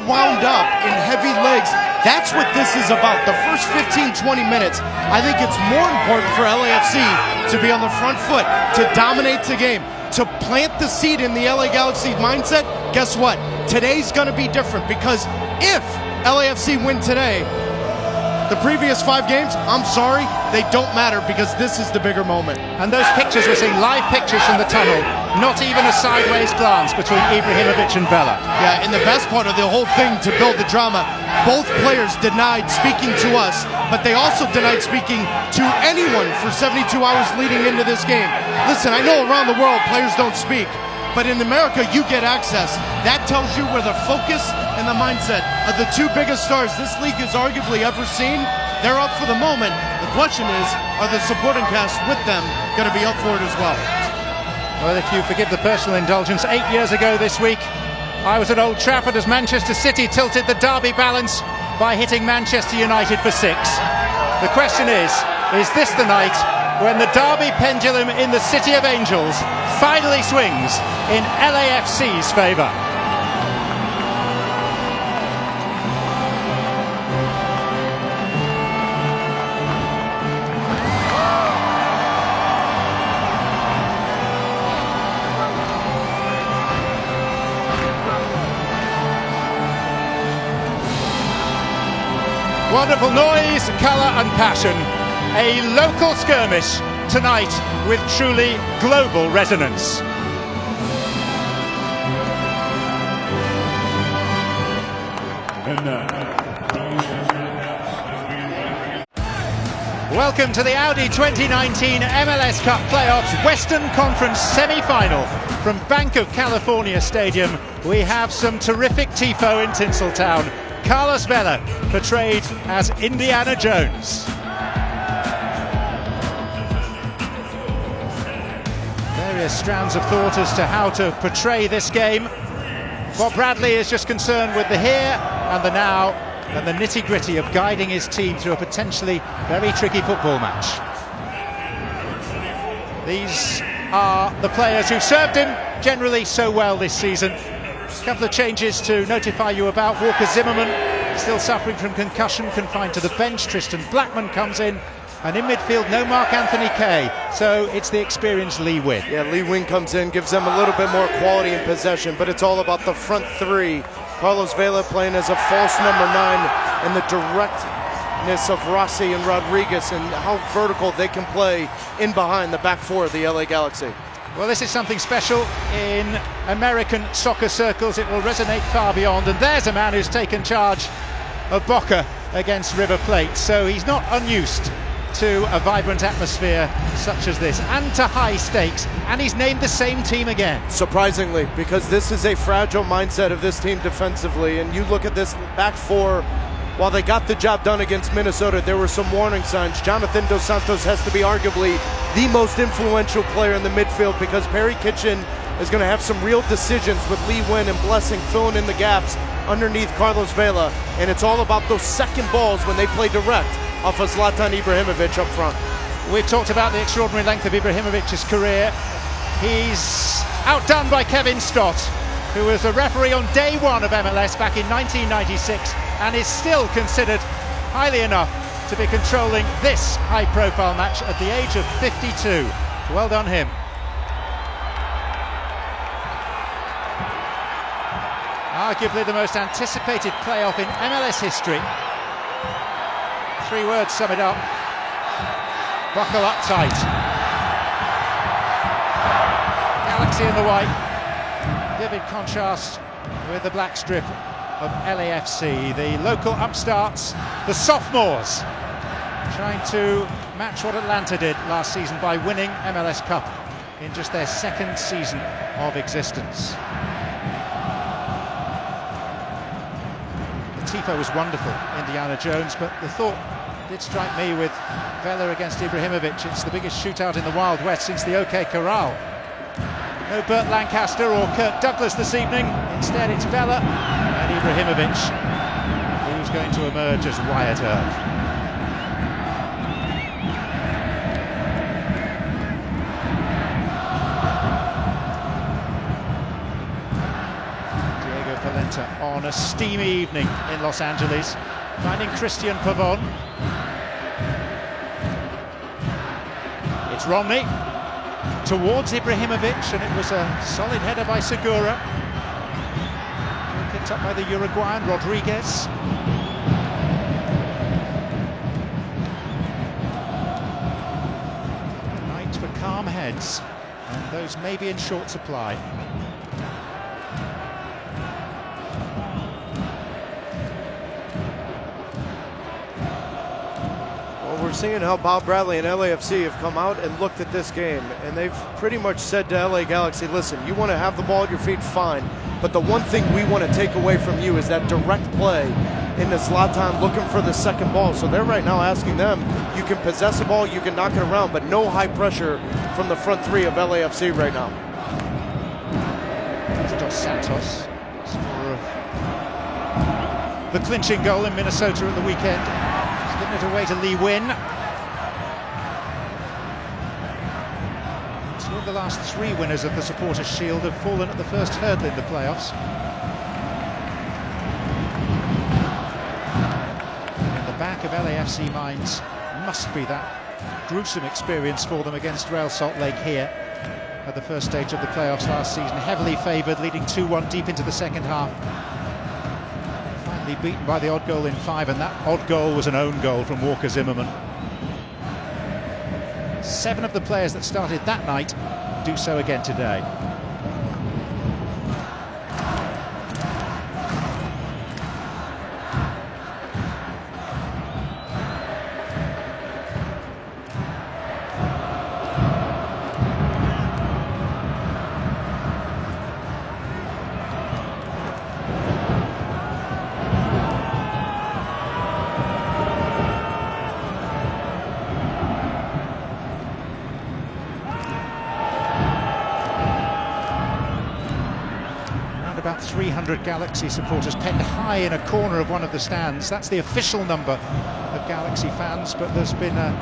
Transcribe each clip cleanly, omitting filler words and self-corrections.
wound up in heavy legs. That's what this is about. The first 15-20 minutes, I think it's more important for LAFC to be on the front foot, to dominate the game, to plant the seed in the LA Galaxy mindset. Guess what? Today's going to be different, because if LAFC win today, the previous 5 games, I'm sorry, they don't matter, because this is the bigger moment. And those pictures, we're seeing live pictures from the tunnel, not even a sideways glance between Ibrahimovic and Vela. Yeah, and the best part of the whole thing, to build the drama, both players denied speaking to us, but they also denied speaking to anyone for 72 hours leading into this game. Listen, I know around the world players don't speak, but in America you get access. That tells you where the focus and the mindset of the 2 biggest stars this league has arguably ever seen. They're up for the moment. The question is, are the supporting cast with them going to be up for it as well? Well, if you forgive the personal indulgence, 8 years ago this week, I was at Old Trafford as Manchester City tilted the derby balance by hitting Manchester United for 6. The question is this the night when the derby pendulum in the City of Angels finally swings in LAFC's favour? Wonderful noise, colour and passion. A local skirmish tonight with truly global resonance. Welcome to the Audi 2019 MLS Cup Playoffs Western Conference semi-final. From Banc of California Stadium, we have some terrific tifo in Tinseltown. Carlos Vela, portrayed as Indiana Jones. Various strands of thought as to how to portray this game. Bob Bradley is just concerned with the here and the now and the nitty-gritty of guiding his team through a potentially very tricky football match. These are the players who've served him generally so well this season. A couple of changes to notify you about. Walker Zimmerman, still suffering from concussion, confined to the bench. Tristan Blackmon comes in, and in midfield, no Mark Anthony Kaye, so it's the experienced Lee Nguyen. Yeah, Lee Nguyen comes in, gives them a little bit more quality in possession, but it's all about the front 3. Carlos Vela playing as a false number 9, and the directness of Rossi and Rodríguez, and how vertical they can play in behind the back 4 of the LA Galaxy. Well, this is something special in American soccer circles. It will resonate far beyond. And there's a man who's taken charge of Boca against River Plate. So he's not unused to a vibrant atmosphere such as this, and to high stakes. And he's named the same team again. Surprisingly, because this is a fragile mindset of this team defensively. And you look at this back 4, while they got the job done against Minnesota, there were some warning signs. Jonathan Dos Santos has to be arguably the most influential player in the midfield, because Perry Kitchen is going to have some real decisions with Lee Nguyen and Blessing filling in the gaps underneath Carlos Vela. And it's all about those second balls when they play direct off of Zlatan Ibrahimovic up front. We've talked about the extraordinary length of Ibrahimovic's career. He's outdone by Kevin Stott, who was a referee on day 1 of MLS back in 1996, and is still considered highly enough to be controlling this high-profile match at the age of 52. Well done him. Arguably the most anticipated playoff in MLS history. 3 words sum it up. Buckle up tight. Galaxy in the white. Vivid contrast with the black strip of LAFC. The local upstarts, the sophomores, trying to match what Atlanta did last season by winning MLS Cup in just their 2nd season of existence. The tifo was wonderful, Indiana Jones, but the thought did strike me with Vela against Ibrahimovic. It's the biggest shootout in the Wild West since the OK Corral. No Burt Lancaster or Kurt Douglas this evening. Instead, it's Vela and Ibrahimovic who's going to emerge as Wyatt Earp. Minnesota on a steamy evening in Los Angeles, finding Cristian Pavon. It's Romney towards Ibrahimovic, and it was a solid header by Segura. Picked up by the Uruguayan Rodríguez. A night for calm heads, and those may be in short supply. We're seeing how Bob Bradley and LAFC have come out and looked at this game, and they've pretty much said to LA Galaxy, listen, you want to have the ball at your feet, fine, but the one thing we want to take away from you is that direct play into Zlatan looking for the second ball. So they're right now asking them, you can possess the ball, you can knock it around, but no high pressure from the front three of LAFC right now. Santos, scorer of the clinching goal in Minnesota at the weekend. Giving it away to Nguyen. Two of the last three winners of the Supporters' Shield have fallen at the first hurdle in the playoffs. In the back of LAFC minds must be that gruesome experience for them against Real Salt Lake here at the first stage of the playoffs last season. Heavily favoured, leading 2-1 deep into the second half. Beaten by the odd goal in 5, and that odd goal was an own goal from Walker Zimmerman. 7 of the players that started that night do so again today. About 300 Galaxy supporters penned high in a corner of one of the stands. That's the official number of Galaxy fans, but there's been a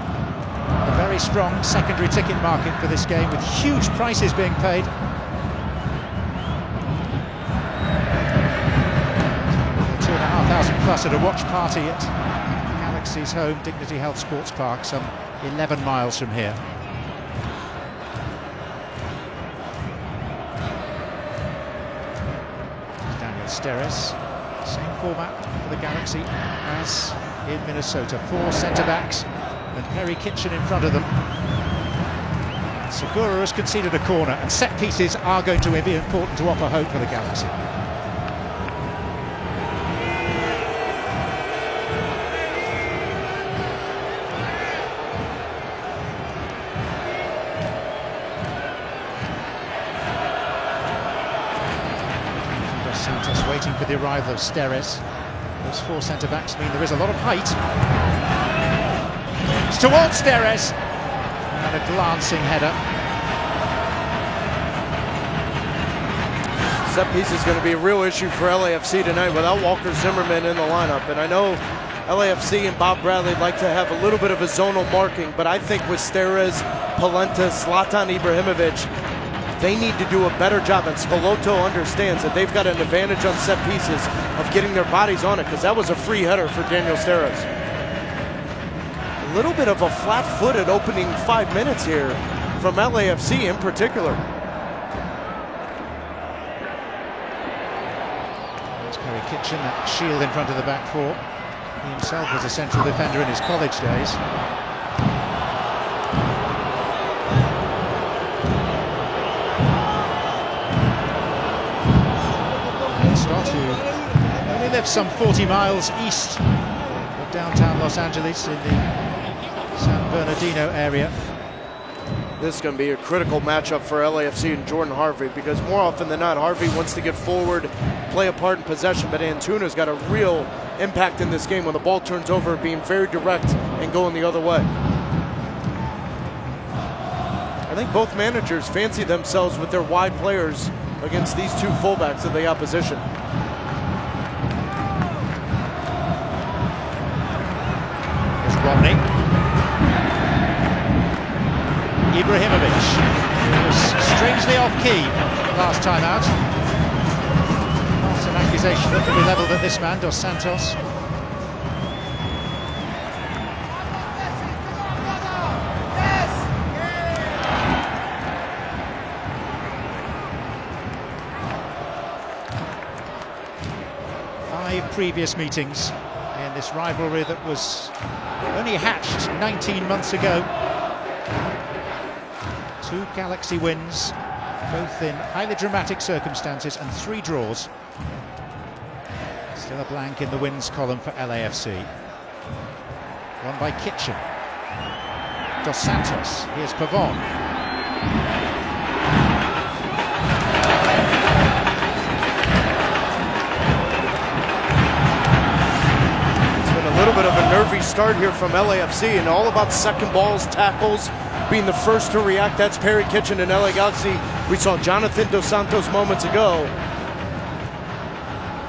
very strong secondary ticket market for this game, with huge prices being paid. 2,500 plus at a watch party at Galaxy's home Dignity Health Sports Park, some 11 miles from here. Steres, same format for the Galaxy as in Minnesota. 4 centre-backs and Perry Kitchen in front of them. Segura has conceded a corner, and set pieces are going to be important to offer hope for the Galaxy. Santos waiting for the arrival of Steres. Those 4 centre-backs mean there is a lot of height. It's towards Steres, and a glancing header. Set piece is going to be a real issue for LAFC tonight without Walker Zimmerman in the lineup, and I know LAFC and Bob Bradley like to have a little bit of a zonal marking, but I think with Steres, Polenta, Zlatan Ibrahimovic, they need to do a better job, and Schelotto understands that they've got an advantage on set pieces of getting their bodies on it, because that was a free header for Daniel Steres. A little bit of a flat-footed opening 5 minutes here from LAFC in particular. There's Perry Kitchen, that shield in front of the back four. He himself was a central defender in his college days. Stott, who only lives some 40 miles east of downtown Los Angeles in the San Bernardino area. This is going to be a critical matchup for LAFC and Jordan Harvey, because more often than not, Harvey wants to get forward, play a part in possession, but Antuna's got a real impact in this game when the ball turns over, being very direct and going the other way. I think both managers fancy themselves with their wide players against these 2 fullbacks of the opposition. Here's Romney. Ibrahimovic was strangely off-key last time out. accusation that can be levelled at this man, Dos Santos. Five previous meetings in this rivalry that was only hatched 19 months ago. 2 Galaxy wins, both in highly dramatic circumstances, and 3 draws. Still a blank in the wins column for LAFC. Won by Kitchen. Dos Santos, here's Pavón. A little bit of a nervy start here from LAFC, and all about second balls, tackles, being the first to react. That's Perry Kitchen in LA Galaxy. We saw Jonathan Dos Santos moments ago.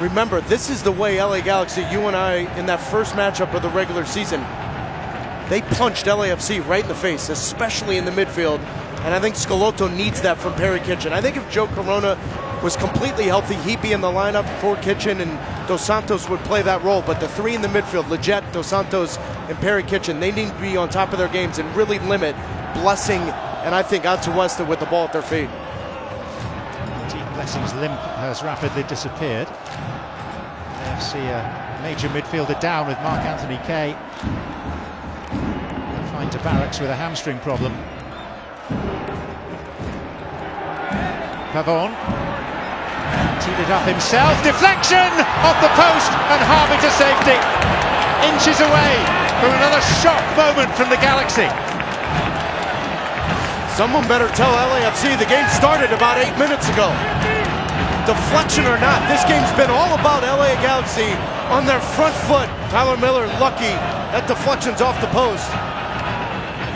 Remember, this is the way LA Galaxy, you and I, in that first matchup of the regular season, they punched LAFC right in the face, especially in the midfield. And I think Schelotto needs that from Perry Kitchen. I think if Joe Corona was completely healthy, he'd be in the lineup for Kitchen, and Dos Santos would play that role. But the 3 in the midfield, Lletget, Dos Santos, and Perry Kitchen, they need to be on top of their games and really limit Blessing and I think Atuesta with the ball at their feet. Indeed, Blessing's limp has rapidly disappeared. AFC a major midfielder down with Mark Anthony Kaye. Confined to barracks with a hamstring problem. Pavón teed it up himself, deflection off the post, and Harvey to safety. Inches away from another shock moment from the Galaxy. Someone better tell LAFC the game started about 8 minutes ago. Deflection or not, this game's been all about LA Galaxy on their front foot. Tyler Miller lucky, that deflection's off the post.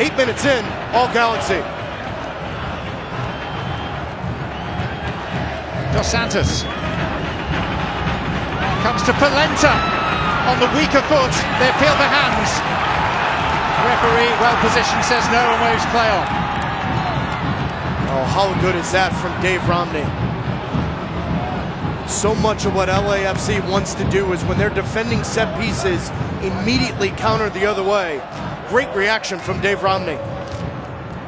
8 minutes in, all Galaxy. Dos Santos comes to Polenta on the weaker foot. They appeal for hands. Referee, well positioned, says no and waves play on. Oh, how good is that from Dave Romney? So much of what LAFC wants to do is when they're defending set pieces, immediately counter the other way. Great reaction from Dave Romney.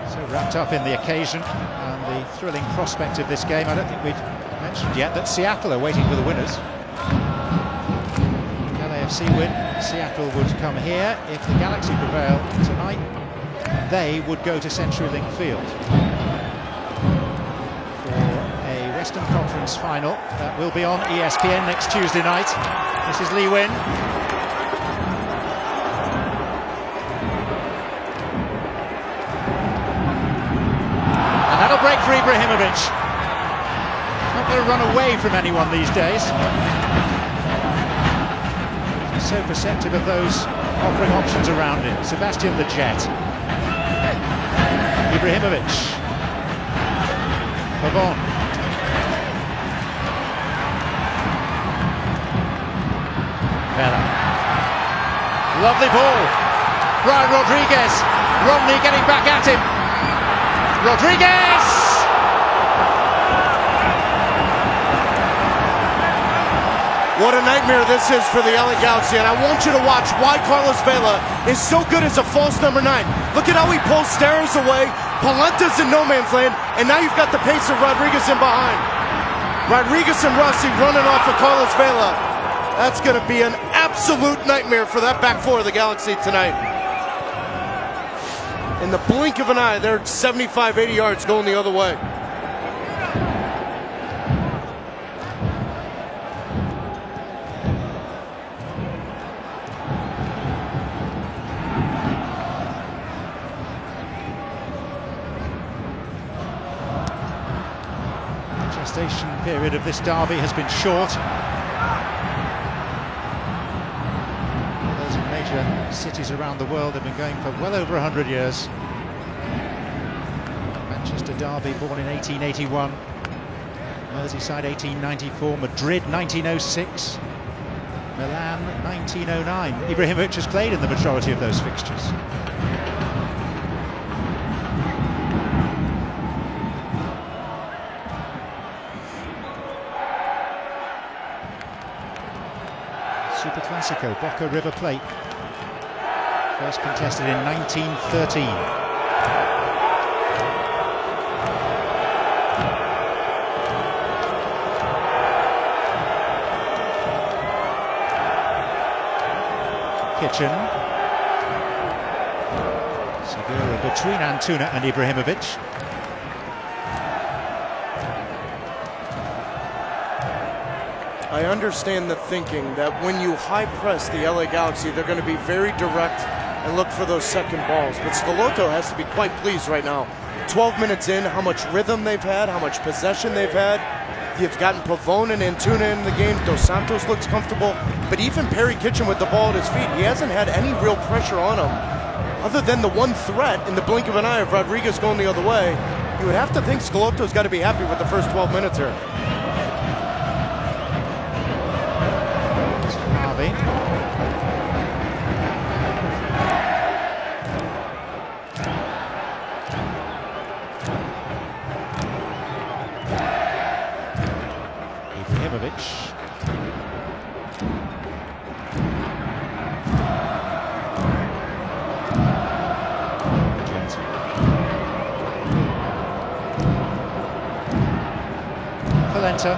So wrapped up in the occasion and the thrilling prospect of this game. I don't think we've mentioned yet that Seattle are waiting for the winners. LAFC win, Seattle would come here. If the Galaxy prevail tonight, they would go to CenturyLink Field for a Western Conference final that will be on ESPN next Tuesday night. This is Nguyen. And that'll break for Ibrahimovic. Not going to run away from anyone these days. He's so perceptive of those offering options around him. Sebastian Lletget. Ibrahimovic. Pavón. Vela. Lovely ball. Brian Rodríguez. Romney getting back at him. Rodríguez! What a nightmare this is for the LA Galaxy, and I want you to watch why Carlos Vela is so good as a false number 9. Look at how he pulls Steres away, Polenta's in no man's land, and now you've got the pace of Rodríguez in behind. Rodríguez and Rossi running off of Carlos Vela. That's going to be an absolute nightmare for that back four of the Galaxy tonight. In the blink of an eye, they're 75, 80 yards going the other way. Gestation period of this derby has been short. Those in major cities around the world have been going for well over 100 years. Manchester derby born in 1881, Merseyside 1894, Madrid 1906, Milan 1909. Ibrahimovic has played in the majority of those fixtures. Super Classico, Boca River Plate. First contested in 1913. Kitchen. Segura between Antuna and Ibrahimovic. I understand the thinking that when you high press the LA Galaxy, they're going to be very direct and look for those second balls. But Schelotto has to be quite pleased right now. 12 minutes in, how much rhythm they've had, how much possession they've had. You've gotten Pavón and Antuna in the game. Dos Santos looks comfortable. But even Perry Kitchen with the ball at his feet, he hasn't had any real pressure on him. Other than the one threat in the blink of an eye of Rodríguez going the other way, you would have to think Schelotto's got to be happy with the first 12 minutes here. Harvey. Ibrahimovic. Polenta.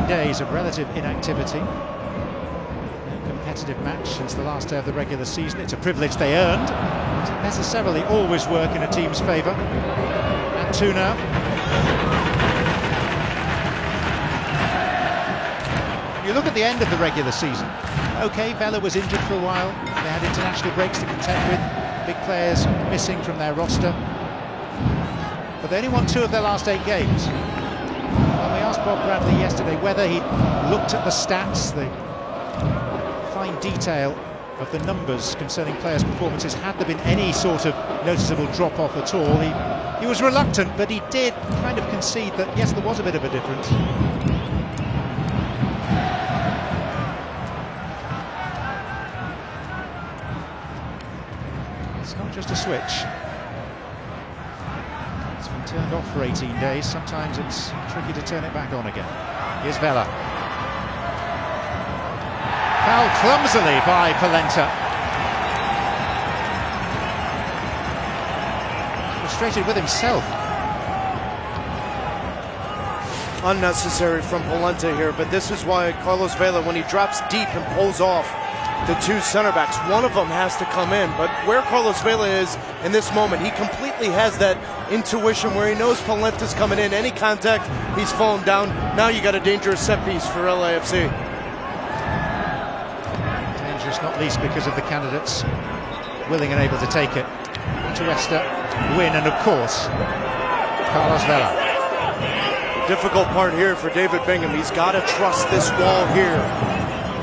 Days of relative inactivity. Competitive match since the last day of the regular season. It's a privilege they earned. Doesn't necessarily always work in a team's favour. Antuna. You look at the end of the regular season. Okay, Vela was injured for a while. They had international breaks to contend with. Big players missing from their roster. But they only won 2 of their last 8 games. We asked Bob Bradley yesterday whether he looked at the stats, the fine detail of the numbers concerning players' performances. Had there been any sort of noticeable drop-off at all? He was reluctant, but he did kind of concede that, yes, there was a bit of a difference. It's not just a switch. Turned off for 18 days. Sometimes it's tricky to turn it back on again. Here's Vela. Fouled clumsily by Polenta. Frustrated with himself. Unnecessary from Polenta here, but this is why Carlos Vela, when he drops deep and pulls off the 2 center backs, one of them has to come in. But where Carlos Vela is in this moment, he completely has that intuition where he knows Polenta's coming in. Any contact, he's falling down. Now you got a dangerous set piece for LAFC. Dangerous not least because of the candidates willing and able to take it. Atuesta, Nguyen, and of course, Carlos Vela. The difficult part here for David Bingham, he's got to trust this wall here.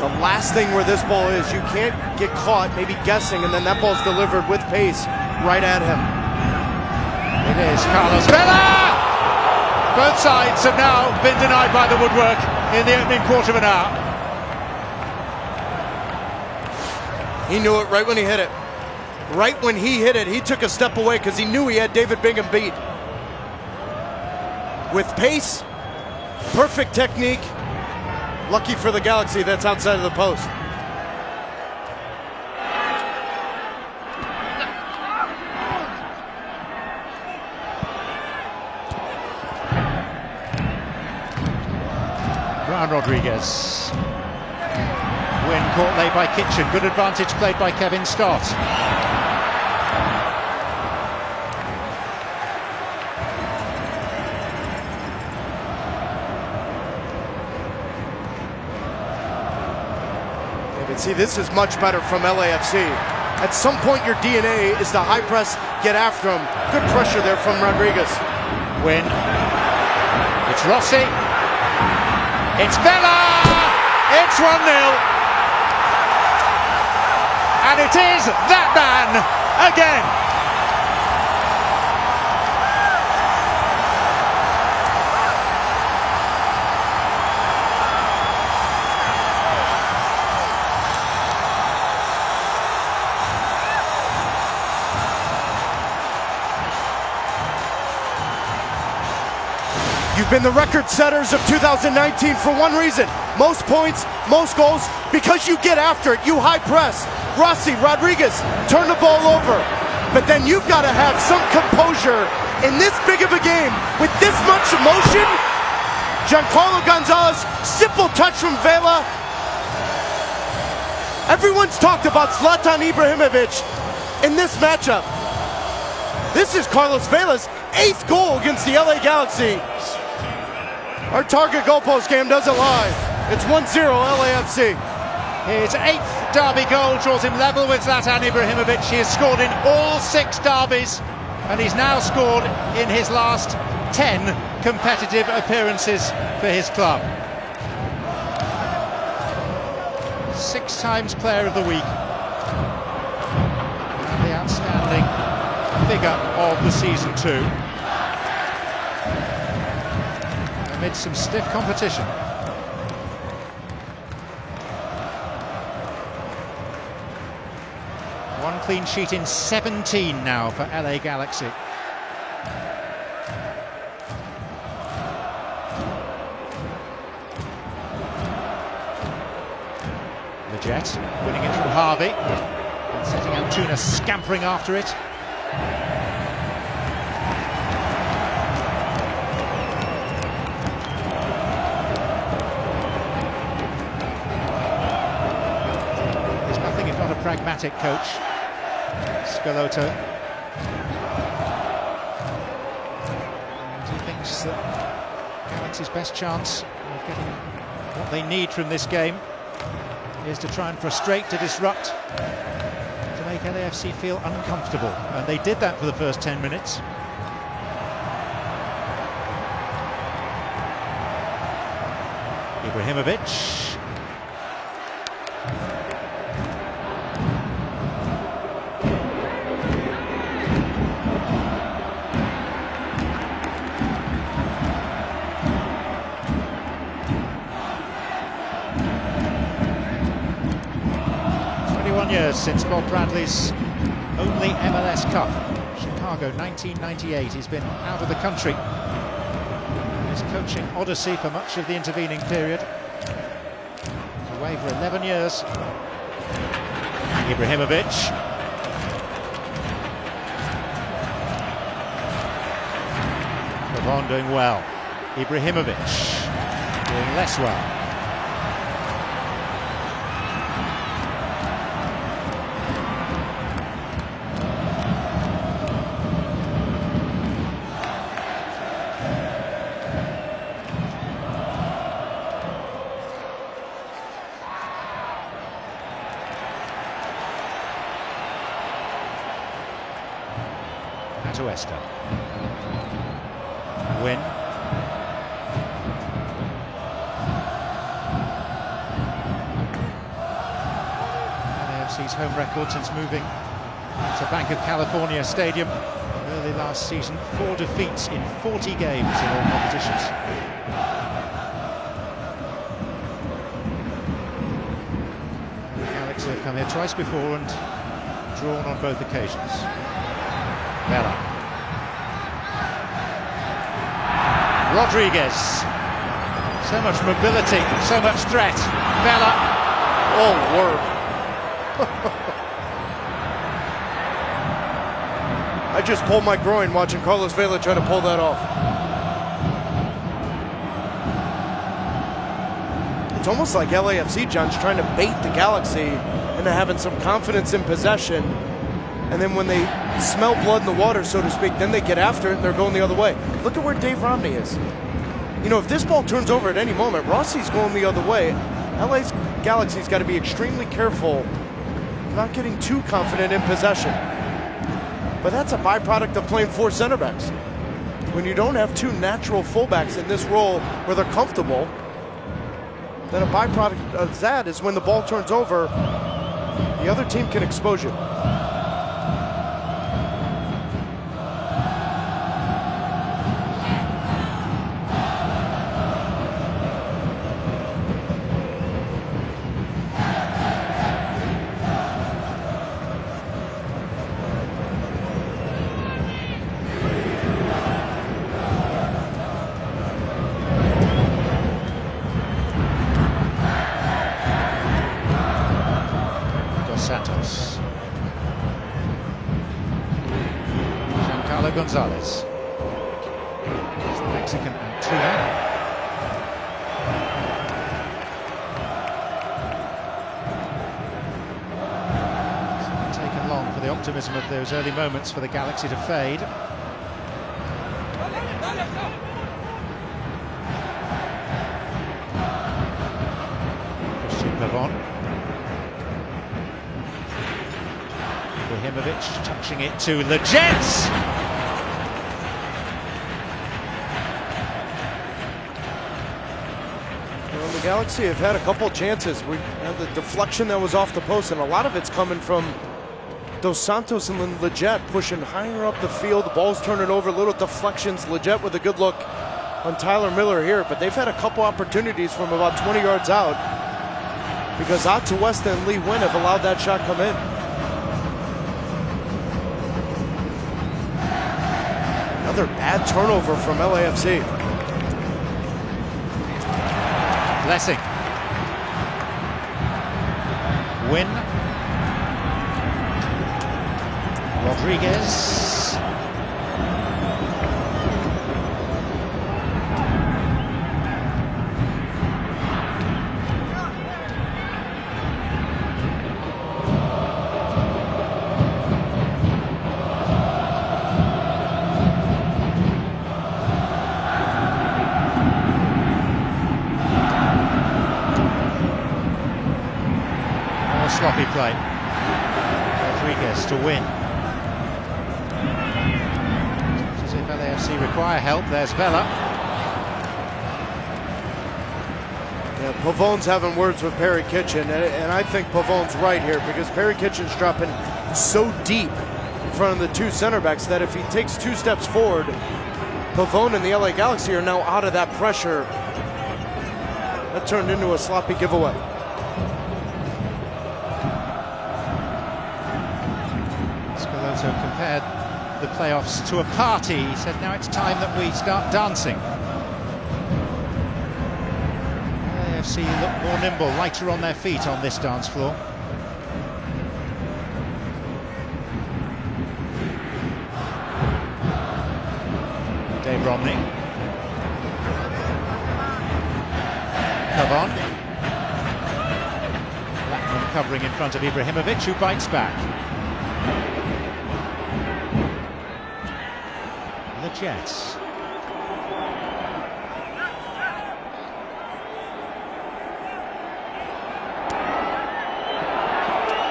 The last thing where this ball is, you can't get caught maybe guessing, and then that ball's delivered with pace right at him. It is Carlos Vela! Both sides have now been denied by the woodwork in the opening quarter of an hour. He knew it right when he hit it. Right when he hit it, he took a step away because he knew he had David Bingham beat. With pace, perfect technique. Lucky for the Galaxy, that's outside of the post. Rodríguez. Nguyen caught late by Kitchen. Good advantage played by Kevin Stott. See, this is much better from LAFC. At some point, your DNA is to high press, get after him. Good pressure there from Rodríguez. Nguyen. It's Rossi. It's Vela! It's 1-0. And it is that man again. You've been the record setters of 2019 for one reason. Most points, most goals, because you get after it. You high press. Rossi, Rodríguez, turn the ball over. But then you've got to have some composure in this big of a game with this much emotion. Giancarlo González, simple touch from Vela. Everyone's talked about Zlatan Ibrahimovic in this matchup. This is Carlos Vela's 8th goal against the LA Galaxy. Our target goalpost game doesn't lie. It's 1-0 LAFC. His 8th derby goal draws him level with Zlatan Ibrahimovic. He has scored in all 6 derbies, and he's now scored in his last 10 competitive appearances for his club. 6 times Player of the Week. And the outstanding figure of the season too. Amid some stiff competition. One clean sheet in 17 now for LA Galaxy. Lletget winning it from Harvey, and setting Antuna scampering after it. He's nothing if not a pragmatic coach, Schelotto. And he thinks that Galaxy's best chance of getting what they need from this game is to try and frustrate, to disrupt, to make LAFC feel uncomfortable. And they did that for the first 10 minutes. Ibrahimovic. Years since Bob Bradley's only MLS Cup, Chicago 1998. He's been out of the country. His coaching odyssey for much of the intervening period. Away for 11 years. Ibrahimovic. Pavón doing well. Ibrahimovic doing less well. Atuesta. Nguyen. LAFC's home record since moving to Banc of California Stadium early last season. 4 defeats in 40 games in all competitions. The Galaxy have come here twice before and drawn on both occasions. Vela. Rodríguez. So much mobility, so much threat. Vela. Oh, word. I just pulled my groin watching Carlos Vela try to pull that off. It's almost like LAFC, John's trying to bait the Galaxy into having some confidence in possession. And then when they smell blood in the water, so to speak, then they get after it and they're going the other way. Look at where Dave Romney is. You know, if this ball turns over at any moment, Rossi's going the other way. LA's Galaxy's got to be extremely careful not getting too confident in possession. But that's a byproduct of playing 4 center backs. When you don't have 2 natural fullbacks in this role where they're comfortable, then a byproduct of that is when the ball turns over, the other team can expose you. González. It's the Mexican Antuna. For the optimism of those early moments for the Galaxy to fade. Cristian Pavon. Ibrahimovic touching it to Ljetget. Well, the Galaxy have had a couple chances. We had the deflection that was off the post, and a lot of it's coming from those Santos and Ljetget pushing higher up the field. The ball's turning over, little deflections. Ljetget with a good look on Tyler Miller here, but they've had a couple opportunities from about 20 yards out because Atuesta and Nguyen have allowed that shot come in. Another bad turnover from LAFC. Blessing. Nguyen. Rodríguez. More sloppy play. Rodríguez to win. LAFC require help. There's Vela. Yeah, Pavon's having words with Perry Kitchen, and I think Pavon's right here because Perry Kitchen's dropping so deep in front of the two center backs that if he takes 2 steps forward, Pavon and the LA Galaxy are now out of that pressure. That turned into a sloppy giveaway. Schelotto compared the playoffs to a party. He said now it's time that we start dancing. LAFC look more nimble, lighter on their feet on this dance floor. Romney. Pavon. Blackmon covering in front of Ibrahimovic, who bites back. Ljetget.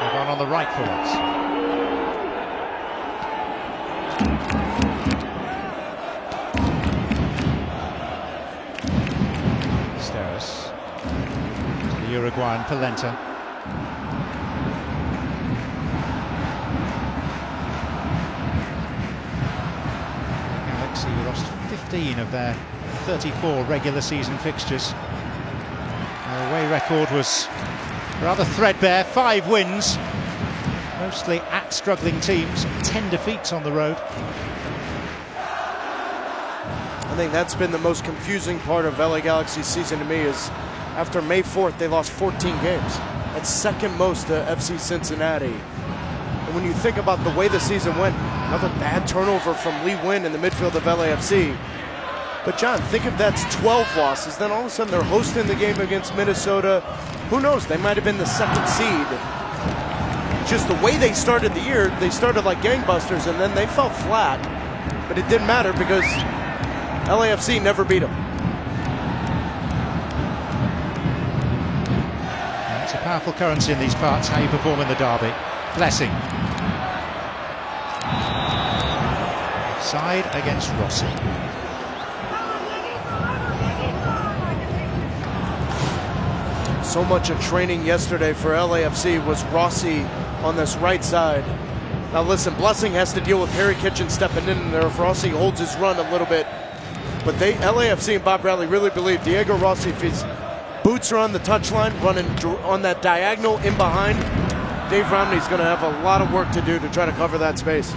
Pavon on the right for once. Steres to the Uruguayan Polenta. Galaxy lost 15 of their 34 regular season fixtures. Their away record was rather threadbare, 5 wins, mostly at struggling teams, 10 defeats on the road. I think that's been the most confusing part of LA Galaxy's season to me is after May 4th, they lost 14 games. That's second most to FC Cincinnati. And when you think about the way the season went, another bad turnover from Nguyen in the midfield of LAFC. But John, think if that's 12 losses, then all of a sudden they're hosting the game against Minnesota. Who knows, they might have been the second seed. Just the way they started the year, they started like gangbusters and then they fell flat. But it didn't matter because LAFC never beat them. It's a powerful currency in these parts, how you perform in the derby. Blessing. Side against Rossi. So much of training yesterday for LAFC was Rossi on this right side. Now listen, Blessing has to deal with Perry Kitchen stepping in there if Rossi holds his run a little bit. But LAFC and Bob Bradley really believe Diego Rossi, if his boots are on the touchline, running on that diagonal in behind, Dave Romney's going to have a lot of work to do to try to cover that space.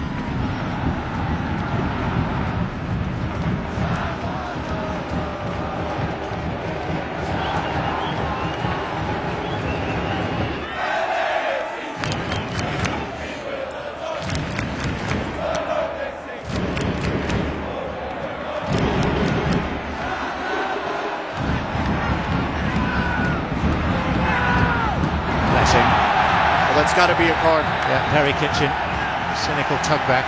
got to be a card. Yeah, very kitchen. Cynical tugback.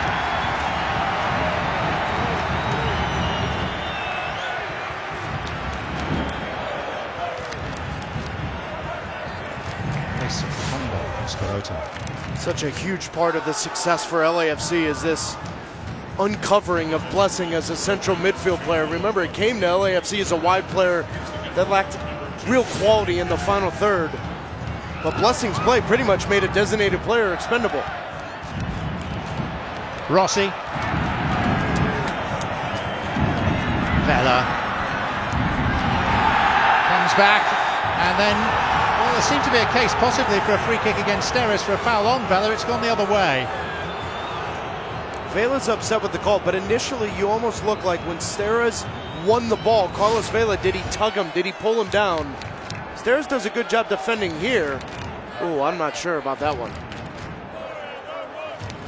Schelotto. Such a huge part of the success for LAFC is this uncovering of Blessing as a central midfield player. Remember, it came to LAFC as a wide player that lacked real quality in the final third. But Blessing's play pretty much made a designated player expendable. Rossi. Vela. Comes back, and then, well, there seemed to be a case possibly for a free kick against Steres for a foul on Vela. It's gone the other way. Vela's upset with the call, but initially you almost look like when Steres won the ball, Carlos Vela, did he tug him? Did he pull him down? Steres does a good job defending here. Oh, I'm not sure about that one.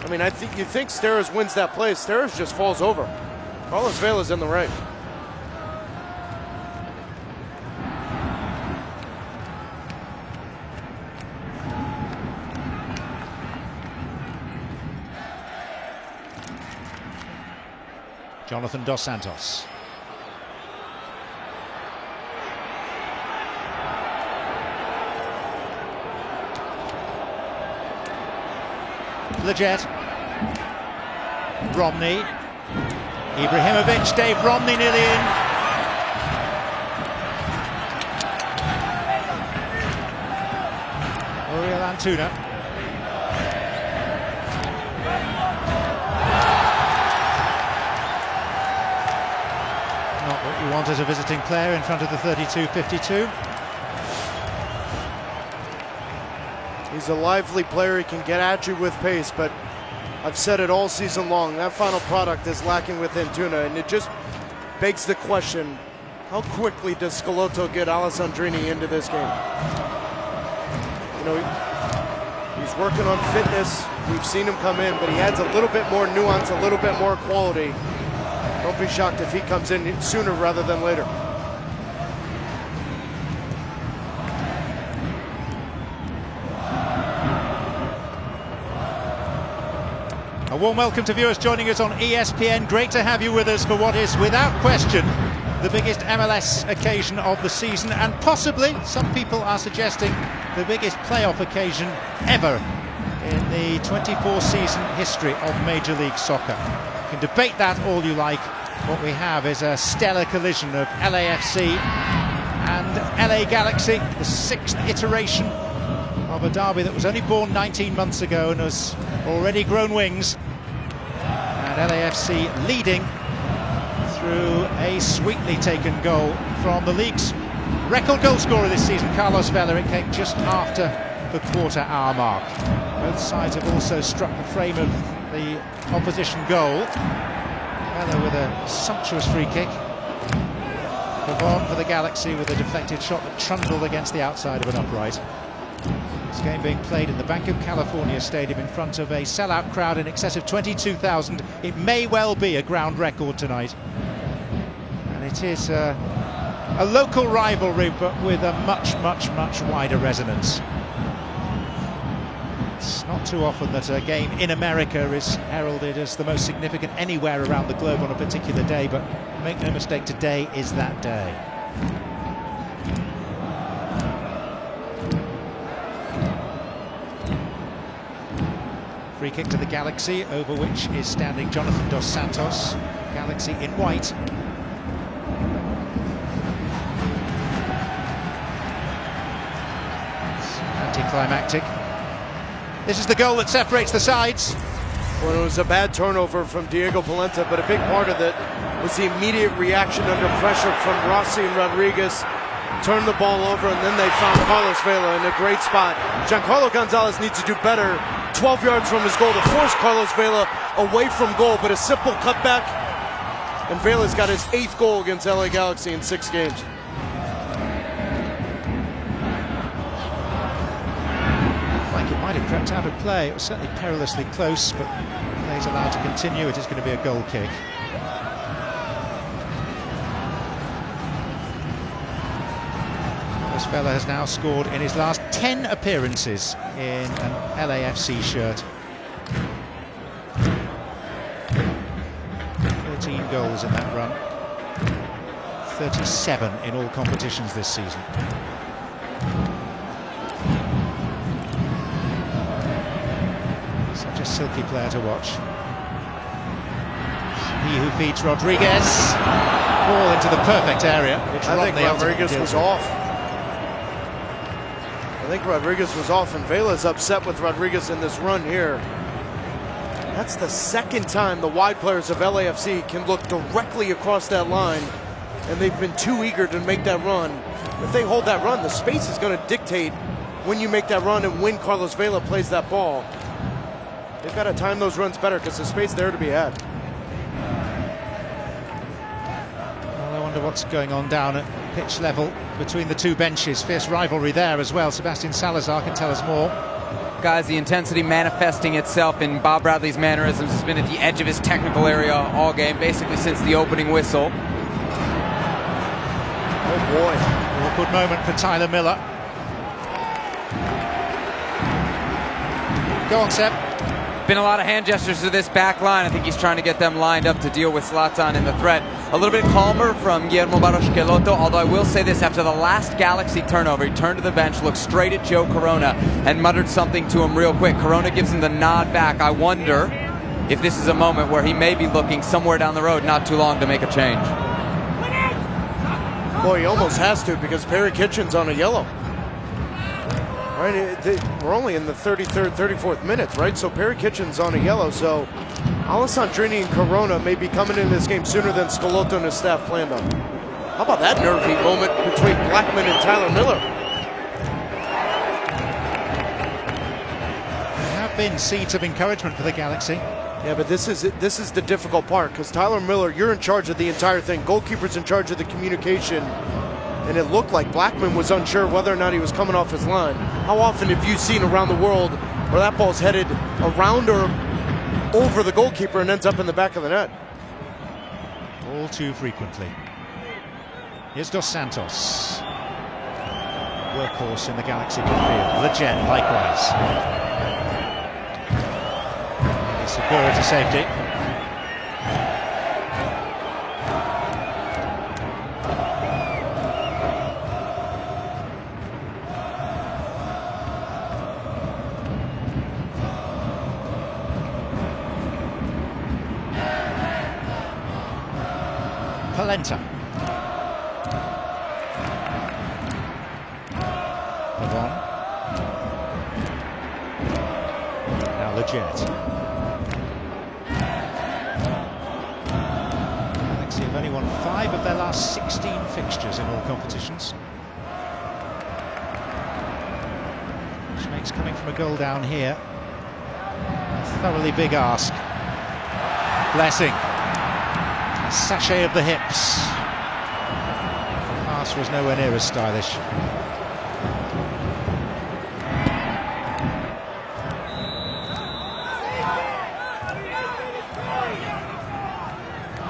I mean, you think Steres wins that play. Steres just falls over. Carlos Vela's in the right. Jonathan Dos Santos. Lletget. Romney. Ibrahimovic. Dave Romney nearly in. Antuna. Not what you want as a visiting player in front of the 32-52. He's a lively player. He can get at you with pace, but I've said it all season long, that final product is lacking with Antuna, and it just begs the question, how quickly does Schelotto get Alessandrini into this game? You know, he's working on fitness. We've seen him come in, but he adds a little bit more nuance, a little bit more quality. Don't be shocked if he comes in sooner rather than later. A warm welcome to viewers joining us on ESPN. Great to have you with us for what is, without question, the biggest MLS occasion of the season, and possibly, some people are suggesting, the biggest playoff occasion ever in the 24-season history of Major League Soccer. You can debate that all you like. What we have is a stellar collision of LAFC and LA Galaxy, the sixth iteration of a derby that was only born 19 months ago and has already grown wings. And LAFC leading through a sweetly taken goal from the league's record goal scorer this season, Carlos Vela. It came just after the quarter-hour mark. Both sides have also struck the frame of the opposition goal. Vela with a sumptuous free kick. Pavón for the Galaxy with a deflected shot that trundled against the outside of an upright. This game being played in the Banc of California Stadium in front of a sellout crowd in excess of 22,000. It may well be a ground record tonight. And it is a local rivalry, but with a much wider resonance. It's not too often that a game in America is heralded as the most significant anywhere around the globe on a particular day, but make no mistake, today is that day. Free kick to the Galaxy, over which is standing Jonathan Dos Santos. Galaxy in white. It's anticlimactic. This is the goal that separates the sides. Well, it was a bad turnover from Diego Polenta, but a big part of it was the immediate reaction under pressure from Rossi and Rodríguez. Turned the ball over, and then they found Carlos Vela in a great spot. Giancarlo González needs to do better 12 yards from his goal to force Carlos Vela away from goal, but a simple cutback, and Vela's got his 8th goal against LA Galaxy in 6 games. Like it might have crept out of play. It was certainly perilously close, but play's allowed to continue. It is going to be a goal kick. Vela has now scored in his last 10 appearances in an LAFC shirt. 13 goals in that run. 37 in all competitions this season. Such a silky player to watch. He who feeds Rodríguez. Ball into the perfect area. I think Rodríguez was off. I think Rodríguez was off, and Vela's upset with Rodríguez in this run here. That's the second time the wide players of LAFC can look directly across that line, and they've been too eager to make that run. If they hold that run, the space is going to dictate when you make that run and when Carlos Vela plays that ball. They've got to time those runs better because the space there to be had. Well, I wonder what's going on down at pitch level between the two benches. Fierce rivalry there as well. Sebastian Salazar can tell us more. Guys, the intensity manifesting itself in Bob Bradley's mannerisms has been at the edge of his technical area all game, basically since the opening whistle. Oh boy. Awkward moment for Tyler Miller. Go on, Seb. Been a lot of hand gestures to this back line. I think he's trying to get them lined up to deal with Zlatan in the threat. A little bit calmer from Guillermo Barros Schelotto, although I will say this, after the last Galaxy turnover, he turned to the bench, looked straight at Joe Corona, and muttered something to him real quick. Corona gives him the nod back. I wonder if this is a moment where he may be looking somewhere down the road not too long to make a change. Boy, he almost has to, because Perry Kitchen's on a yellow. Right, we're only in the 33rd, 34th minute, right? So Perry Kitchen's on a yellow, so Alessandrini and Corona may be coming into this game sooner than Schelotto and his staff planned on. How about that nervy moment between Blackmon and Tyler Miller? There have been seeds of encouragement for the Galaxy. Yeah, but this is the difficult part, because Tyler Miller, you're in charge of the entire thing. Goalkeeper's in charge of the communication. And it looked like Blackmon was unsure whether or not he was coming off his line. How often have you seen around the world where that ball's headed around or over the goalkeeper and ends up in the back of the net? All too frequently. Here's Dos Santos. Workhorse in the Galaxy midfield. Ljetget likewise. Segura to safety. Polenta. Pavón. Now Ljetget. Galaxy have only won 5 of their last 16 fixtures in all competitions, which makes coming from a goal down here a thoroughly big ask. Blessing. Sachet of the hips. The pass was nowhere near as stylish.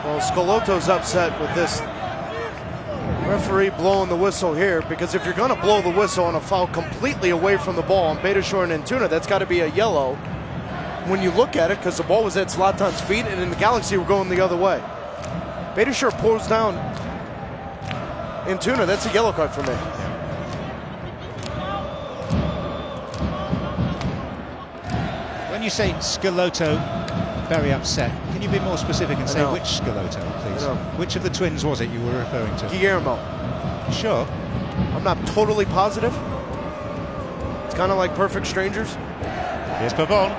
Well, Schelotto's upset with this referee blowing the whistle here, because if you're going to blow the whistle on a foul completely away from the ball on Beitashour and Antuna, that's got to be a yellow when you look at it, because the ball was at Zlatan's feet and in the Galaxy were going the other way. Beitashour pulls down Antuna. That's a yellow card for me. When you say Schelotto very upset, can you be more specific and say which Schelotto, please? Which of the twins was it you were referring to? Guillermo. Sure. I'm not totally positive. It's kind of like perfect strangers. Here's Pavón.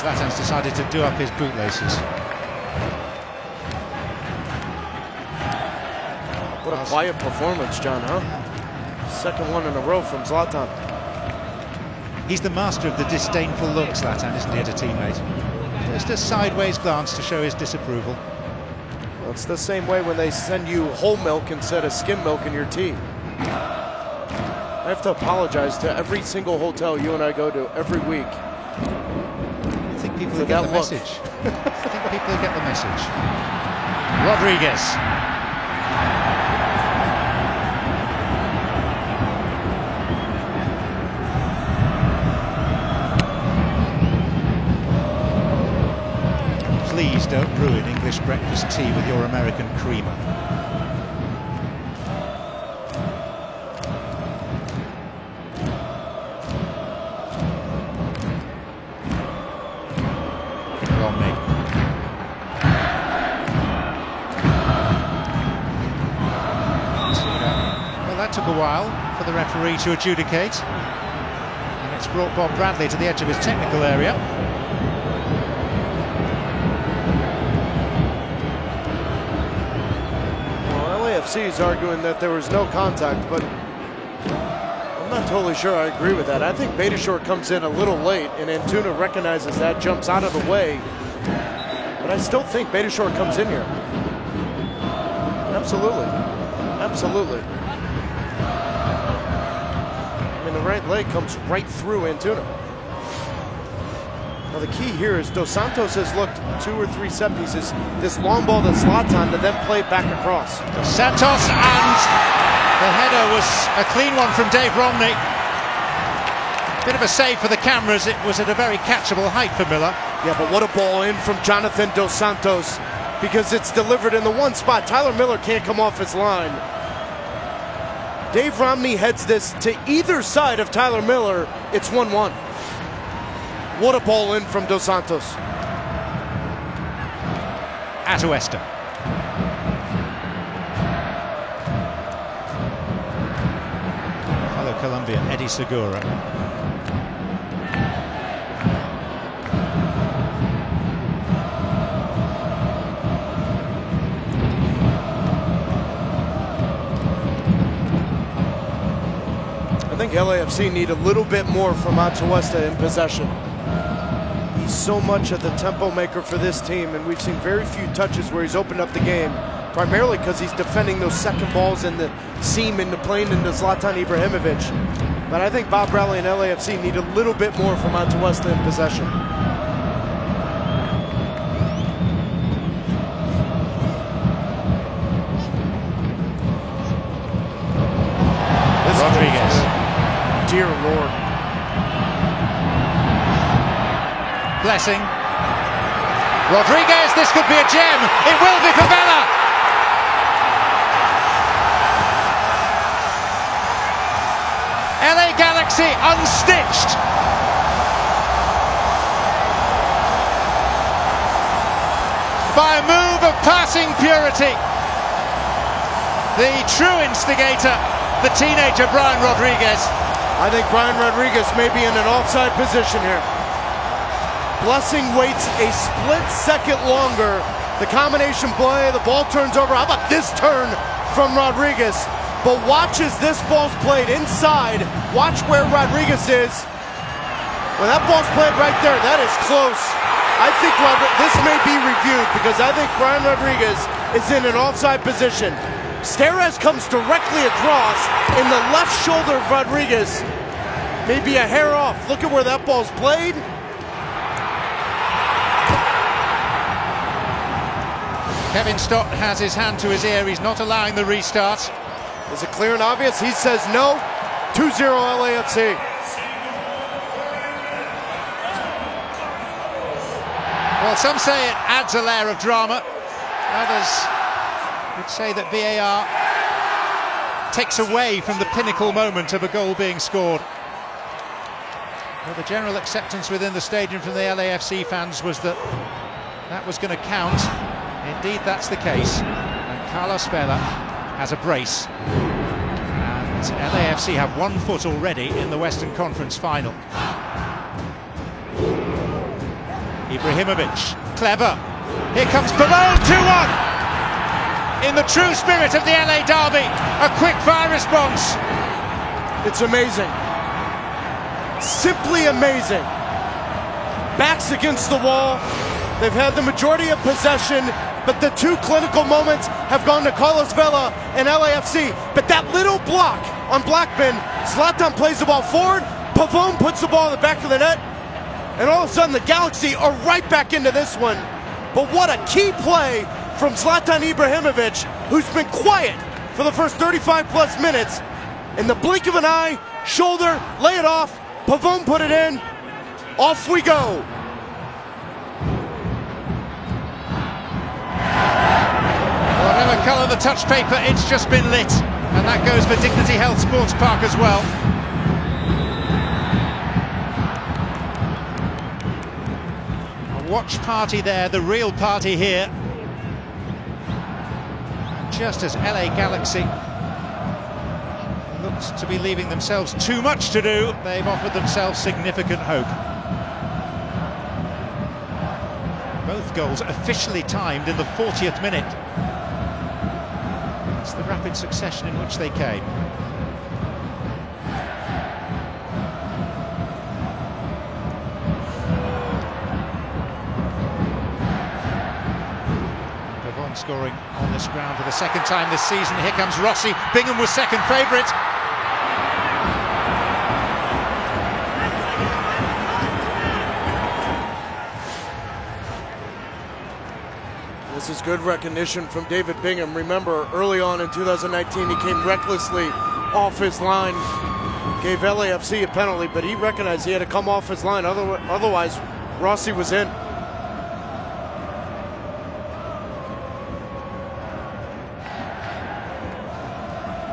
Zlatan's decided to do up his bootlaces. What a quiet performance, John, huh? Second one in a row from Zlatan. He's the master of the disdainful look, Zlatan, isn't he, at a teammate? Just a sideways glance to show his disapproval. Well, it's the same way when they send you whole milk instead of skim milk in your tea. I have to apologize to every single hotel you and I go to every week. I think people get the message. I think people get the message. Rodríguez. Please don't ruin English breakfast tea with your American creamer. Romney. Well, that took a while for the referee to adjudicate. And it's brought Bob Bradley to the edge of his technical area. LAFC is arguing that there was no contact, but I'm not totally sure I agree with that. I think Beitashour comes in a little late, and Antuna recognizes that, jumps out of the way. But I still think Beitashour comes in here. Absolutely. Absolutely. I mean, the right leg comes right through Antuna. Now the key here is Dos Santos has looked 2 or 3 set pieces. This long ball to Zlatan to then play back across. Dos Santos, and the header was a clean one from Dave Romney. Bit of a save for the cameras. It was at a very catchable height for Miller. Yeah, but what a ball in from Jonathan Dos Santos, because it's delivered in the one spot. Tyler Miller can't come off his line. Dave Romney heads this to either side of Tyler Miller. It's 1-1. What a ball in from Dos Santos. Atuesta. Fellow Colombian Eddie Segura. I think LAFC need a little bit more from Atuesta in possession. He's so much of the tempo maker for this team, and we've seen very few touches where he's opened up the game, primarily because he's defending those second balls in the seam into playing into Zlatan Ibrahimovic. But I think Bob Bradley and LAFC need a little bit more from Atuesta in possession. Rodríguez. Dear Lord. Blessing. Rodríguez, this could be a gem. It will be for Vela. LA Galaxy unstitched. By a move of passing purity. The true instigator, the teenager Brian Rodríguez. I think Brian Rodríguez may be in an offside position here. Blessing waits a split second longer. The combination play, the ball turns over. How about this turn from Rodríguez? But watch as this ball's played inside. Watch where Rodríguez is. When that ball's played right there, that is close. I think this may be reviewed because I think Brian Rodríguez is in an offside position. Steres comes directly across in the left shoulder of Rodríguez. Maybe a hair off. Look at where that ball's played. Kevin Stott has his hand to his ear. He's not allowing the restart. Is it clear and obvious? He says no. 2-0 LAFC. Well, some say it adds a layer of drama. Others would say that VAR takes away from the pinnacle moment of a goal being scored. Well, the general acceptance within the stadium from the LAFC fans was that that was going to count. Indeed, that's the case. And Carlos Vela has a brace. And LAFC have 1 foot already in the Western Conference final. Ibrahimovic, clever. Here comes Pavón, 2-1. In the true spirit of the LA derby, a quick fire response. It's amazing. Simply amazing. Backs against the wall. They've had the majority of possession, but the 2 clinical moments have gone to Carlos Vela and LAFC. But that little block on Blackmon, Zlatan plays the ball forward, Pavón puts the ball in the back of the net, and all of a sudden the Galaxy are right back into this one. But what a key play from Zlatan Ibrahimovic, who's been quiet for the first 35 plus minutes. In the blink of an eye, shoulder, lay it off, Pavón put it in, off we go. Whatever colour the touch paper, it's just been lit. And that goes for Dignity Health Sports Park as well. A watch party there, the real party here. Just as LA Galaxy looks to be leaving themselves too much to do, they've offered themselves significant hope. Both goals officially timed in the 40th minute. It's the rapid succession in which they came. Pavón scoring on this ground for the second time this season. Here comes Rossi. Bingham was second favourite. This is good recognition from David Bingham. Remember, early on in 2019, he came recklessly off his line, gave LAFC a penalty, but he recognized he had to come off his line. Otherwise, Rossi was in.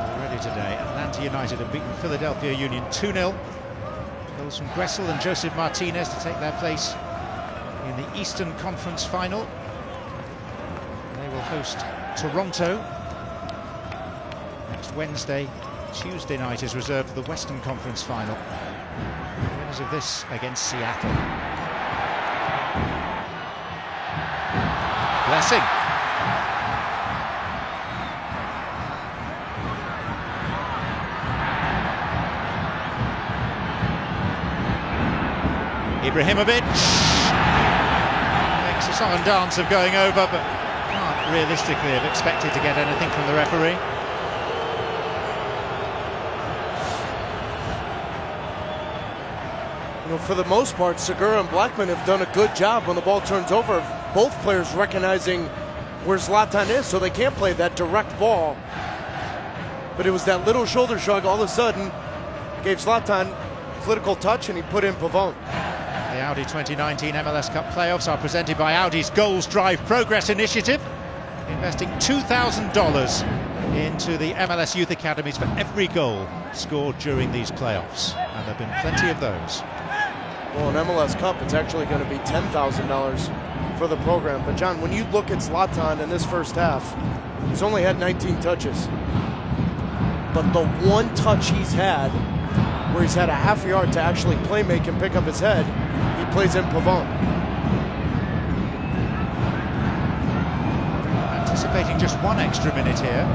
Already today, Atlanta United have beaten Philadelphia Union 2-0. Goals from Gressel and Joseph Martinez to take their place in the Eastern Conference Final. Host Toronto next Wednesday. Tuesday night is reserved for the Western Conference Final. Winners of this against Seattle. Blessing. Ibrahimovic makes a song and dance of going over, but realistically have expected to get anything from the referee. You know, for the most part, Segura and Blackmon have done a good job when the ball turns over, both players recognizing where Zlatan is, so they can't play that direct ball. But it was that little shoulder shrug all of a sudden gave Zlatan political touch, and he put in Pavón. The Audi 2019 MLS Cup playoffs are presented by Audi's Goals Drive Progress Initiative, investing $2,000 into the MLS Youth Academies for every goal scored during these playoffs. And there have been plenty of those. Well, in MLS Cup, it's actually going to be $10,000 for the program. But, John, when you look at Zlatan in this first half, he's only had 19 touches. But the one touch he's had, where he's had a half yard to actually play make and pick up his head, he plays in Pavón. Anticipating just one extra minute here.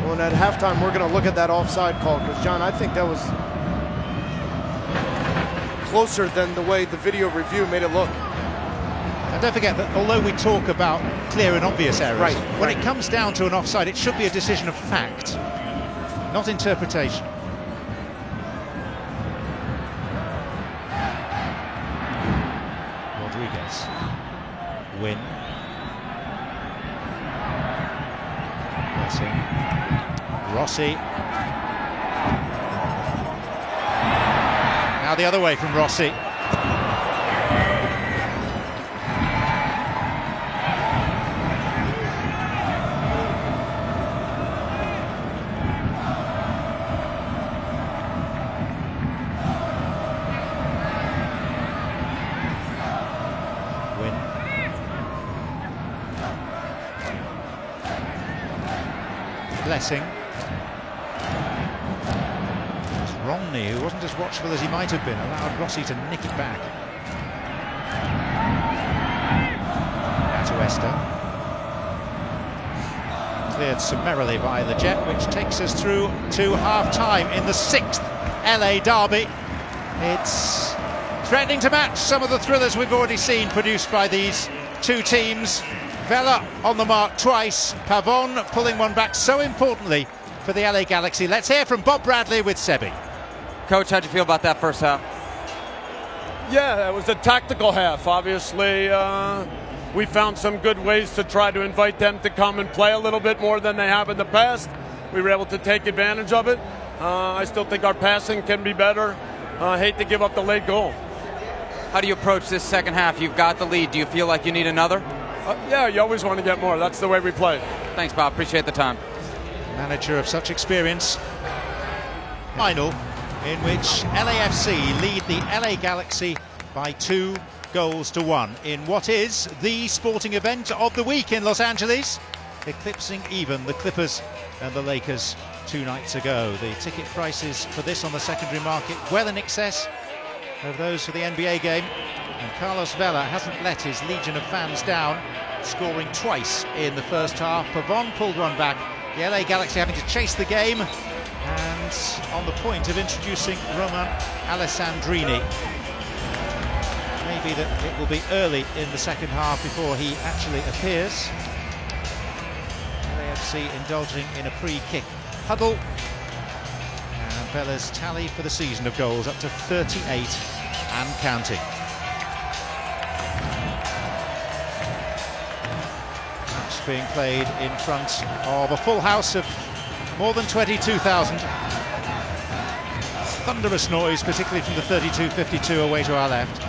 Well, and at halftime, we're going to look at that offside call, because, John, I think that was closer than the way the video review made it look. And don't forget that although we talk about clear and obvious errors, when it comes down to an offside, it should be a decision of fact, not interpretation. Rodríguez. Nguyen. Rossi. Now the other way from Rossi. Blessing. It's Romney, who wasn't as watchful as he might have been, allowed Rossi to nick it back. Atuesta. Cleared summarily by Lletget, which takes us through to half-time in the 6th LA derby. It's threatening to match some of the thrillers we've already seen produced by these two teams. Vela on the mark twice, Pavón pulling one back so importantly for the LA Galaxy. Let's hear from Bob Bradley with Sebi. Coach, how'd you feel about that first half? Yeah, it was a tactical half. Obviously, we found some good ways to try to invite them to come and play a little bit more than they have in the past. We were able to take advantage of it. I still think our passing can be better. I hate to give up the late goal. How do you approach this second half? You've got the lead. Do you feel like you need another? Yeah, you always want to get more. That's the way we play. Thanks, Bob. Appreciate the time. Manager of such experience. Final in which LAFC lead the LA Galaxy by 2-1 in what is the sporting event of the week in Los Angeles, eclipsing even the Clippers and the Lakers 2 nights ago. The ticket prices for this on the secondary market well in excess of those for the NBA game, and Carlos Vela hasn't let his legion of fans down, scoring twice in the first half. Pavón pulled one back, the LA Galaxy having to chase the game, and on the point of introducing Roman Alessandrini. Maybe that it will be early in the second half before he actually appears. LAFC indulging in a pre-kick huddle. And Vela's tally for the season of goals up to 38 and counting. Match being played in front of a full house of more than 22,000. Thunderous noise, particularly from the 32-52 away to our left.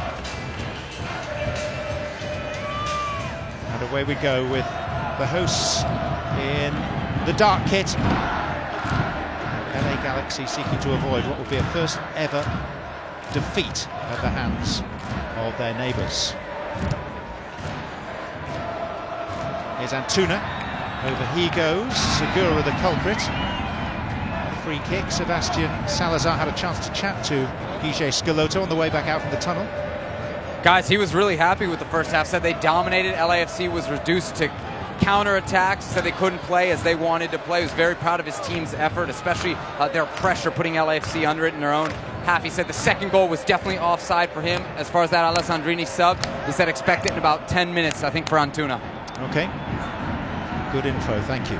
And away we go with the hosts in the dark kit. LA Galaxy seeking to avoid what will be a first ever defeat at the hands of their neighbours. Here's Antuna. Over he goes. Segura the culprit. Free kick. Sebastian Salazar had a chance to chat to Guillermo Schelotto on the way back out from the tunnel. Guys, he was really happy with the first half. Said they dominated. LAFC was reduced to counter-attacks. Said they couldn't play as they wanted to play. He was very proud of his team's effort, especially their pressure, putting LAFC under it in their own half. He said the second goal was definitely offside for him. As far as that Alessandrini sub, he said expect it in about 10 minutes, I think, for Antuna. Okay. Good info, thank you.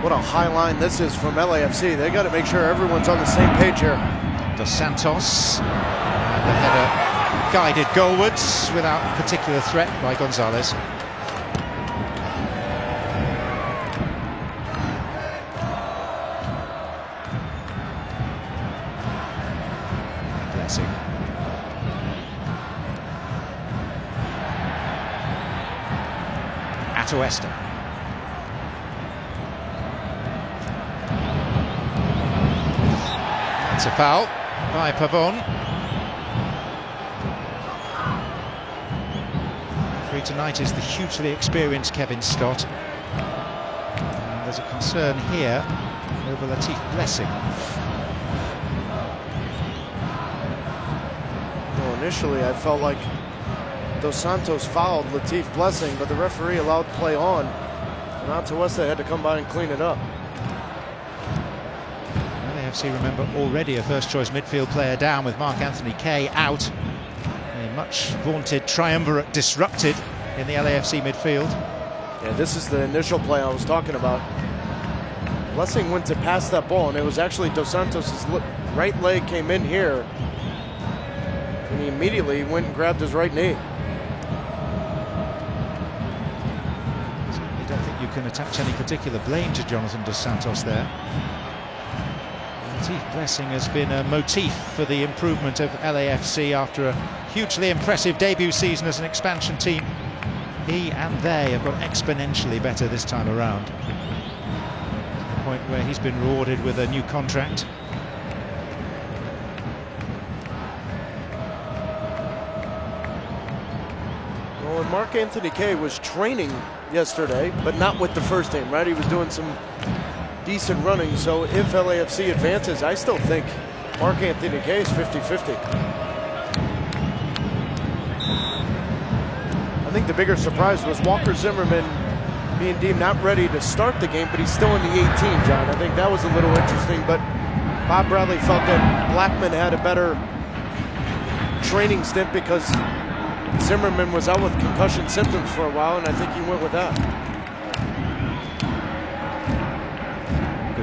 What a high line this is from LAFC. They got to make sure everyone's on the same page here. Dos Santos, the header guided goalwards without particular threat by González. Blessing. Atuesta. It's a foul by Pavón. Free tonight is the hugely experienced Kevin Stott. And there's a concern here over Latif Blessing. Well, initially I felt like Dos Santos fouled Latif Blessing, but the referee allowed play on, and Atuesta had to come by and clean it up. LAFC, remember, already a first-choice midfield player down with Marc-Anthony Kaye out. A much vaunted triumvirate disrupted in the LAFC midfield. Yeah, this is the initial play I was talking about. Blessing went to pass that ball, and it was actually Dos Santos' right leg came in here, and he immediately went and grabbed his right knee. I don't think you can attach any particular blame to Jonathan Dos Santos there. Latif Blessing has been a motif for the improvement of LAFC after a hugely impressive debut season as an expansion team. He and they have got exponentially better this time around. To the point where he's been rewarded with a new contract. Well, and Marc-Anthony Kaye was training yesterday, but not with the first team, right? He was doing some decent running, so if LAFC advances, I still think Marc-Anthony Kaye is 50-50. I think the bigger surprise was Walker Zimmerman being deemed not ready to start the game, but he's still in the 18, John. I think that was a little interesting, but Bob Bradley felt that Blackmon had a better training stint because Zimmerman was out with concussion symptoms for a while, and I think he went with that.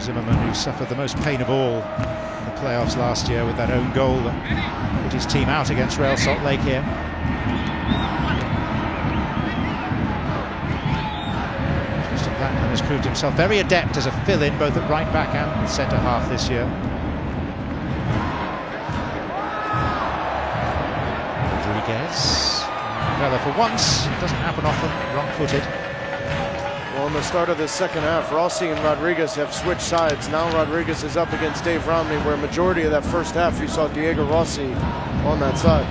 Zimmerman, who suffered the most pain of all in the playoffs last year with that own goal that put his team out against Real Salt Lake here. Blackmon has proved himself very adept as a fill-in both at right back and centre half this year. Rodríguez. Vela for once, it doesn't happen often, wrong-footed. Well, in the start of the second half, Rossi and Rodríguez have switched sides. Now Rodríguez is up against Dave Romney, where majority of that first half you saw Diego Rossi on that side.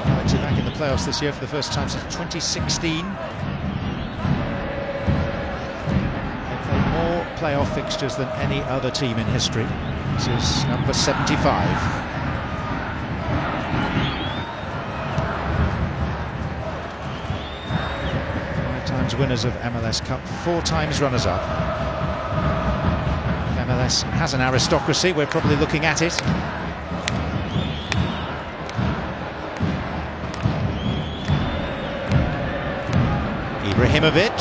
Galaxy back in the playoffs this year for the first time since 2016. More playoff fixtures than any other team in history. This is number 75. 5 times winners of MLS Cup, 4 times runners-up. MLS has an aristocracy, we're probably looking at it. Ibrahimovic.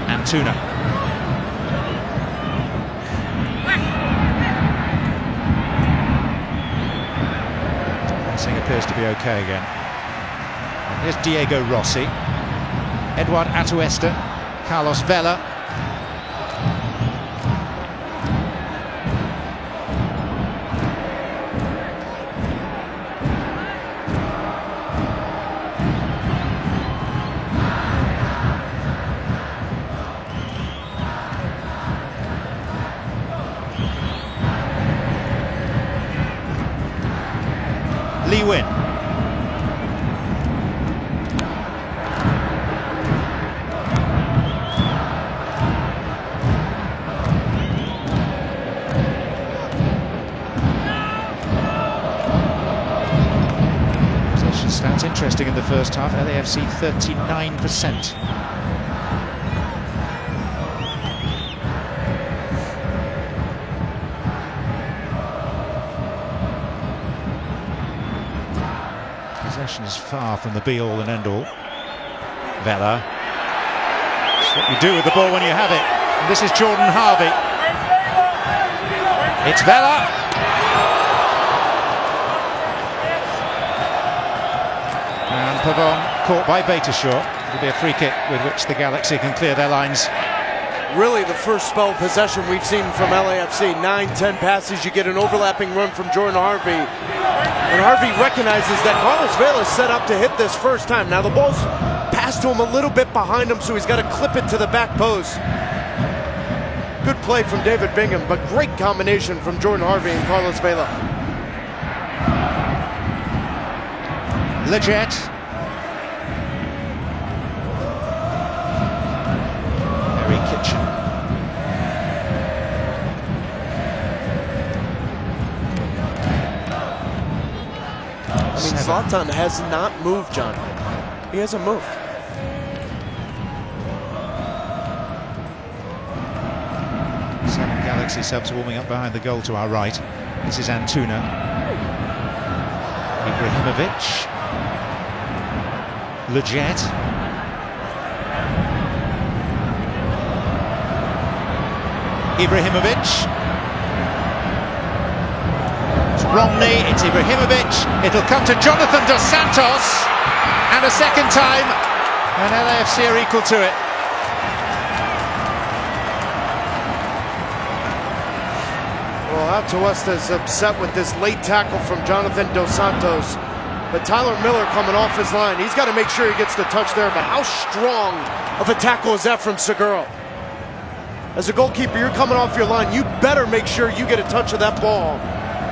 Antuna. Passing appears to be okay again. And here's Diego Rossi. Edward Atuesta. Carlos Vela. Nguyen. Possession stats interesting in the first half. LAFC 39%. Possession is far from the be-all and end-all. Vela. That's what you do with the ball when you have it. And this is Jordan Harvey. It's Vela. And Pavón caught by Beitashour. It'll be a free kick with which the Galaxy can clear their lines. Really the first spell of possession we've seen from LAFC. 9-10 passes, you get an overlapping run from Jordan Harvey. And Harvey recognizes that Carlos Vela is set up to hit this first time. Now the ball's passed to him a little bit behind him, so he's got to clip it to the back post. Good play from David Bingham, but great combination from Jordan Harvey and Carlos Vela. Lletget. Kitchen. I mean, Zlatan has not moved, John. He hasn't moved. Seven Galaxy subs warming up behind the goal to our right. This is Antuna. Ibrahimovic. Lletget. Ibrahimovic. It's Romney, it's Ibrahimovic. It'll come to Jonathan dos Santos. And a second time, and LAFC are equal to it. Well, Atuesta is upset with this late tackle from Jonathan dos Santos. But Tyler Miller coming off his line. He's got to make sure he gets the touch there. But how strong of a tackle is that from Segura? As a goalkeeper, you're coming off your line. You better make sure you get a touch of that ball.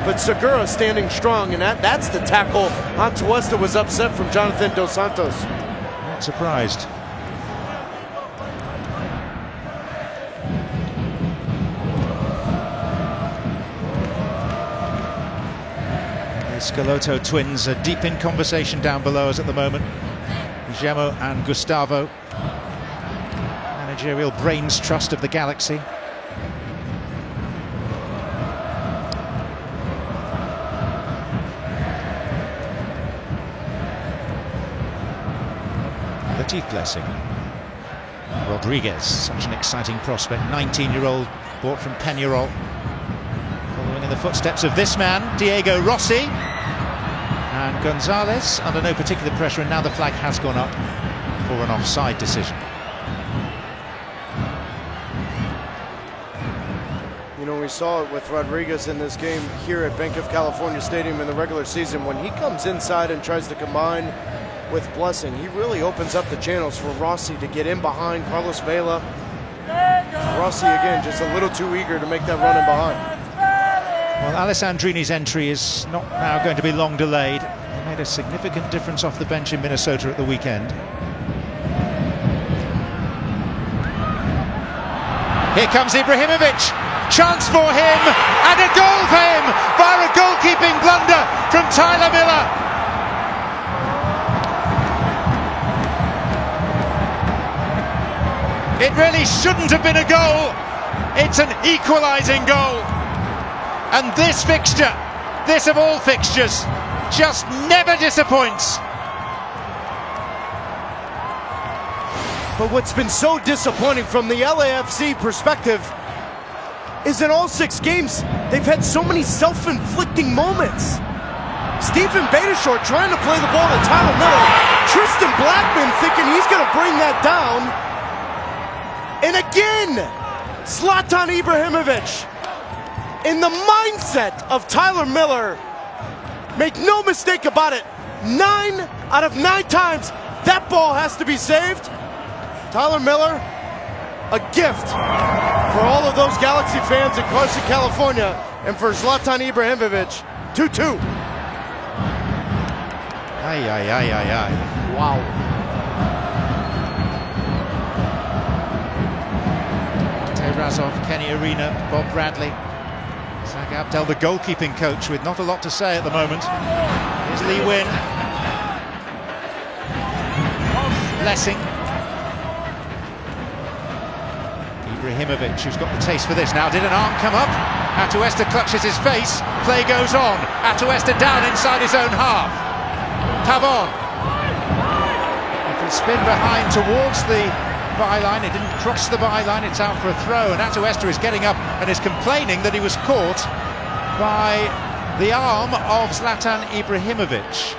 But Segura standing strong, and that's the tackle. Atuesta was upset from Jonathan dos Santos. Not surprised. The Schelotto twins are deep in conversation down below us at the moment. Guillermo and Gustavo. Managerial brains trust of the Galaxy. sportive blessing. Rodríguez, such an exciting prospect, 19-year-old, bought from Peñarol. Following in the footsteps of this man, Diego Rossi. And González under no particular pressure, and now the flag has gone up for an offside decision. You know, we saw it with Rodríguez in this game here at Banc of California Stadium in the regular season. When he comes inside and tries to combine with Blessing, he really opens up the channels for Rossi to get in behind Carlos Vela. Rossi, again, just a little too eager to make that run in behind. Well, Alessandrini's entry is not now going to be long delayed. He made a significant difference off the bench in Minnesota at the weekend. Here comes Ibrahimovic. Chance for him, and a goal for him via a goalkeeping blunder from Tyler Miller. It really shouldn't have been a goal. It's an equalising goal. And this fixture, this of all fixtures, just never disappoints. But what's been so disappointing from the LAFC perspective is in all 6 games, they've had so many self-inflicting moments. Stephen Beitashour trying to play the ball to Tyler Miller. Tristan Blackmon thinking he's going to bring that down. And again, Zlatan Ibrahimovic in the mindset of Tyler Miller. Make no mistake about it, 9 out of 9 times that ball has to be saved. Tyler Miller, a gift for all of those Galaxy fans in Carson, California, and for Zlatan Ibrahimovic, 2-2. Ay, ay, ay, ay, ay. Wow. Razov, Kenny Arena, Bob Bradley. Zach Abdel, the goalkeeping coach, with not a lot to say at the moment. Here's Nguyen. Blessing. Ibrahimovic, who's got the taste for this now. Did an arm come up? Atuesta clutches his face. Play goes on. Atuesta down inside his own half. Pavón. He can spin behind towards the byline. It didn't cross the byline. It's out for a throw, and Atuesta is getting up and is complaining that he was caught by the arm of Zlatan Ibrahimovic.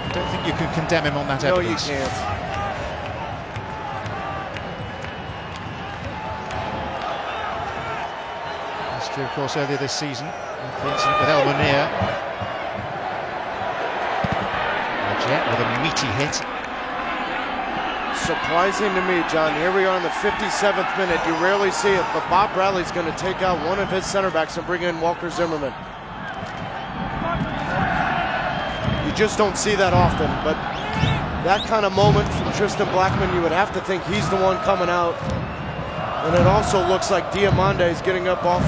I don't think you can condemn him on that evidence. No, you can't. History, of course, earlier this season, the incident with El Munir. Lletget with a meaty hit. Surprising to me, John. Here we are in the 57th minute. You rarely see it, but Bob Bradley's going to take out one of his center backs and bring in Walker Zimmerman. You just don't see that often, but that kind of moment from Tristan Blackmon, you would have to think he's the one coming out. And it also looks like Diomande is getting up off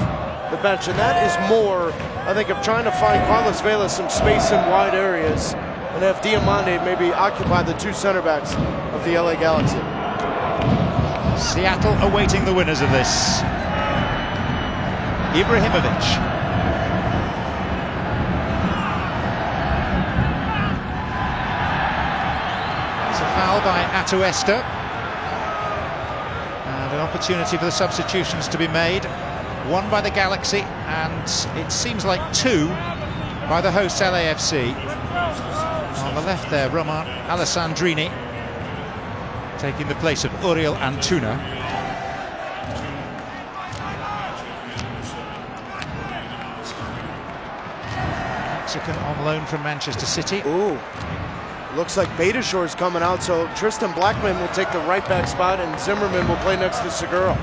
the bench, and that is more, I think, of trying to find Carlos Vela some space in wide areas and have Diomande maybe occupy the 2 center backs of the LA Galaxy. Seattle awaiting the winners of this. Ibrahimovic. It's a foul by Atuesta. And an opportunity for the substitutions to be made. 1 by the Galaxy, and it seems like 2 by the hosts LAFC. On the left there, Roman Alessandrini taking the place of Uriel Antuna. Mexican on loan from Manchester City. Ooh, looks like Beitashour is coming out, so Tristan Blackmon will take the right back spot and Zimmerman will play next to Segura.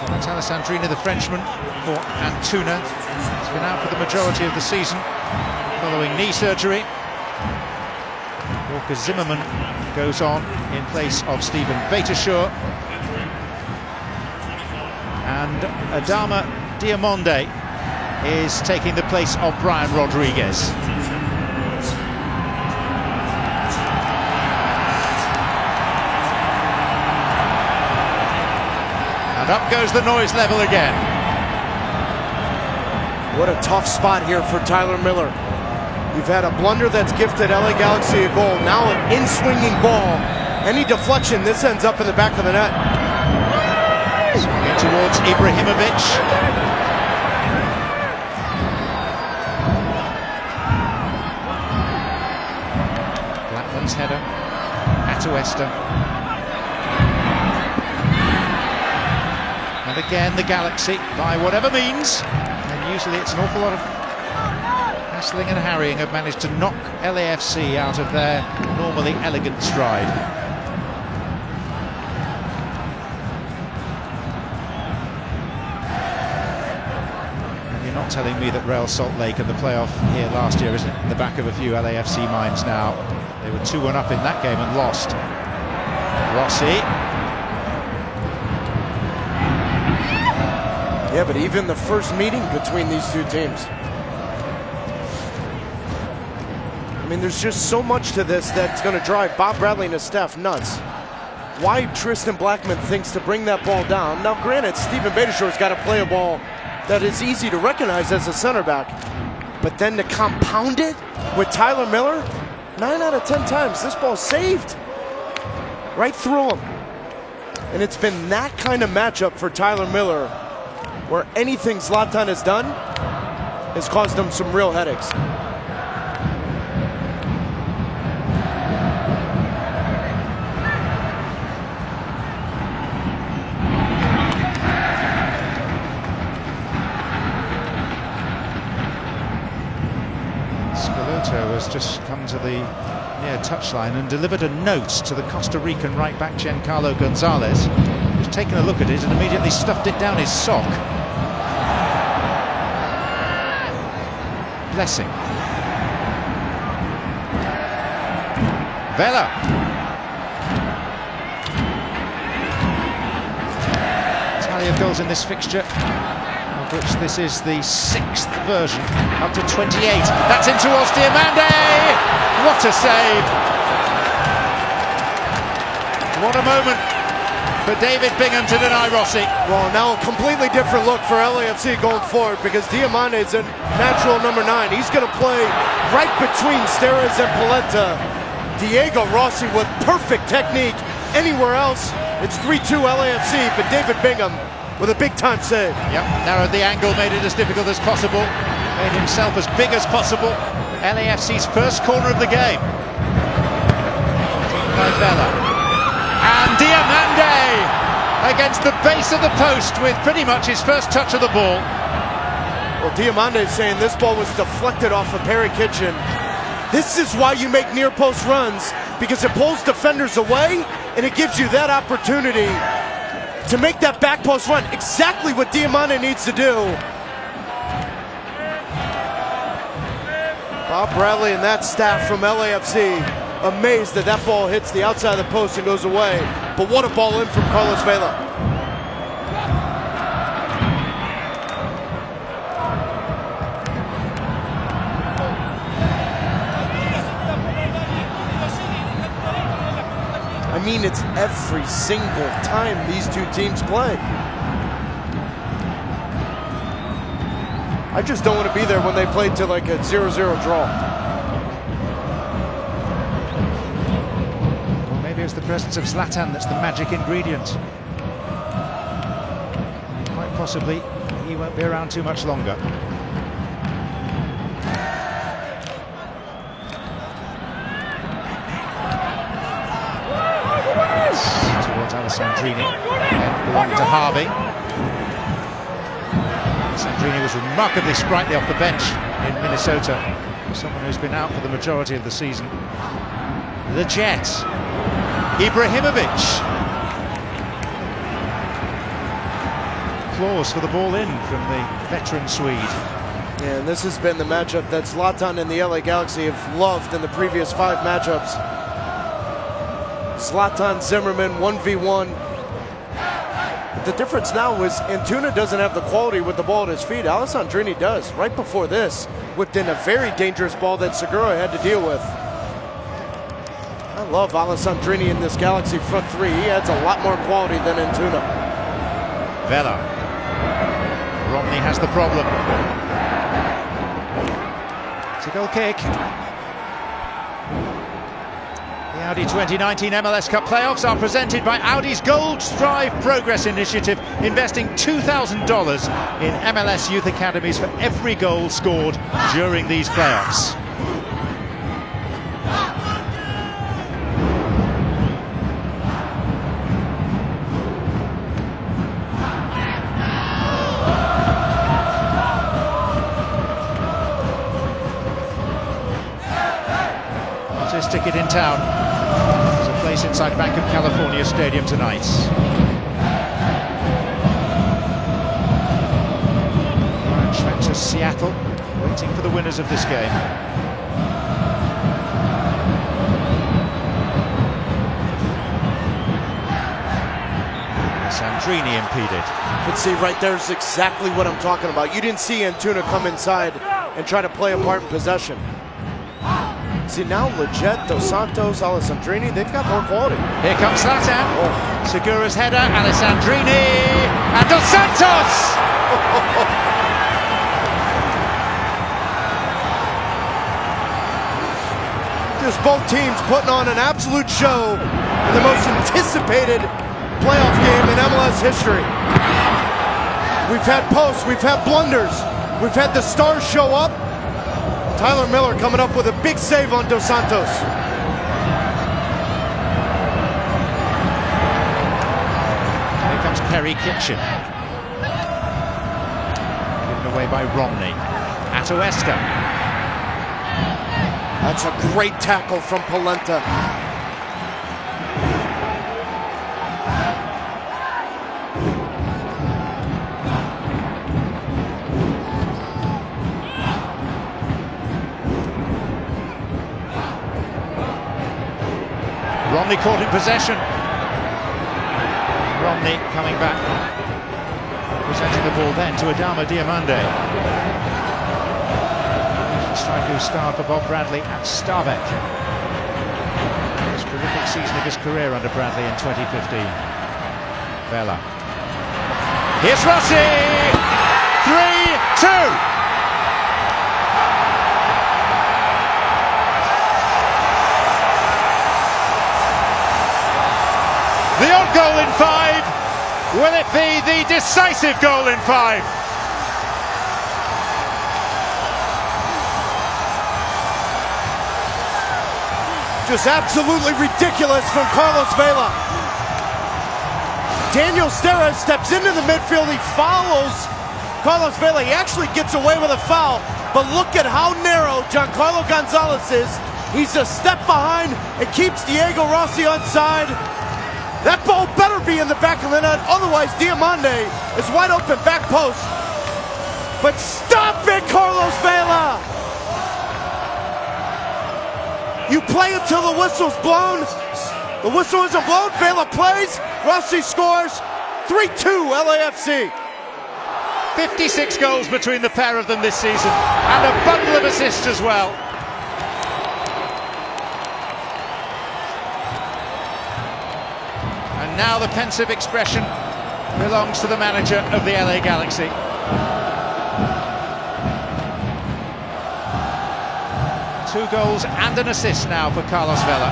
So that's Alessandrini, the Frenchman, for Antuna. He's been out for the majority of the season following knee surgery. Walker Zimmerman goes on in place of Stephen Beitashour. And Adama Diomande is taking the place of Brian Rodríguez. And up goes the noise level again. What a tough spot here for Tyler Miller. You've had a blunder that's gifted LA Galaxy a goal. Now an in-swinging ball. Any deflection, this ends up in the back of the net. Swinging towards Ibrahimovic. Blackmon's header. Atuesta. And again, the Galaxy, by whatever means, and usually it's an awful lot of hassling and harrying, have managed to knock LAFC out of their normally elegant stride. And you're not telling me that Real Salt Lake at the playoff here last year isn't in the back of a few LAFC minds now. They were 2-1 up in that game and lost. Rossi. Yeah, but even the first meeting between these two teams. I mean, there's just so much to this that's going to drive Bob Bradley and his staff nuts. Why Tristan Blackmon thinks to bring that ball down. Now, granted, Steven Beitashour's got to play a ball that is easy to recognize as a center back. But then to compound it with Tyler Miller, 9 out of 10 times, this ball's saved. Right through him. And it's been that kind of matchup for Tyler Miller where anything Zlatan has done has caused him some real headaches. Schelotto has just come to the near touchline and delivered a note to the Costa Rican right back Giancarlo González, who's taken a look at it and immediately stuffed it down his sock. Blessing. Vela. Tally of goals in this fixture, of which this is the 6th version, up to 28. That's in towards Diomande. What a save! What a moment for David Bingham to deny Rossi. Well, now a completely different look for LAFC going forward because Diomande is a natural number 9. He's going to play right between Steres and Polenta. Diego Rossi with perfect technique. Anywhere else, it's 3-2 LAFC, but David Bingham with a big-time save. Yep, narrowed the angle, made it as difficult as possible, made himself as big as possible. LAFC's first corner of the game. By Vela. And Diomande against the base of the post with pretty much his first touch of the ball. Well, Diomande is saying this ball was deflected off of Perry Kitchen. This is why you make near post runs, because it pulls defenders away and it gives you that opportunity to make that back post run. Exactly what Diomande needs to do. Bob Bradley and that staff from LAFC amazed that that ball hits the outside of the post and goes away. But what a ball in from Carlos Vela. I mean, it's every single time these two teams play. I just don't want to be there when they play to like a 0-0 draw. Well, maybe it's the presence of Zlatan that's the magic ingredient. Quite possibly, he won't be around too much longer. Towards Alessandrini, and belonging to Harvey. Alessandrini was remarkably sprightly off the bench in Minnesota. Someone who's been out for the majority of the season. Lletget. Ibrahimovic. Applause for the ball in from the veteran Swede. Yeah, and this has been the matchup that Zlatan and the LA Galaxy have loved in the previous 5 matchups. Zlatan Zimmerman 1v1. But the difference now is Antuna doesn't have the quality with the ball at his feet. Alessandrini does. Right before this, whipped in a very dangerous ball that Segura had to deal with. I love Alessandrini in this Galaxy front 3. He adds a lot more quality than Antuna. Vela. Romney has the problem. It's a goal kick. The Audi 2019 MLS Cup playoffs are presented by Audi's Gold Strive Progress Initiative, investing $2,000 in MLS youth academies for every goal scored during these playoffs. Hottest ticket in town. There's a place inside Banc of California Stadium tonight. Went to Seattle, waiting for the winners of this game. Sandrini impeded. But see, right there's exactly what I'm talking about. You didn't see Antuna come inside and try to play a part in possession. See, now Lletget, Dos Santos, Alessandrini, they've got more quality. Here comes Zlatan. Oh. Segura's header, Alessandrini, and Dos Santos! Just both teams putting on an absolute show in the most anticipated playoff game in MLS history. We've had posts, we've had blunders, we've had the stars show up. Tyler Miller coming up with a big save on Dos Santos. Here comes Perry Kitchen. Given away by Romney. Atuesta. That's a great tackle from Polenta. Romney caught in possession. Romney coming back. Presenting the ball then to Adama Diomande. Striker who starred for Bob Bradley at Starbeck. His prolific season of his career under Bradley in 2015. Vela. Here's Rossi! 3-2! The odd goal in 5. Will it be the decisive goal in 5? Just absolutely ridiculous from Carlos Vela. Daniel Steres steps into the midfield. He follows Carlos Vela. He actually gets away with a foul, but look at how narrow Giancarlo González is. He's a step behind. It keeps Diego Rossi onside. That ball better be in the back of the net, otherwise Diomande is wide open back post. But stop it, Carlos Vela! You play until the whistle's blown. The whistle isn't blown, Vela plays, Rossi scores, 3-2 LAFC. 56 goals between the pair of them this season, and a bundle of assists as well. And now the pensive expression belongs to the manager of the LA Galaxy. Two goals and an assist now for Carlos Vela.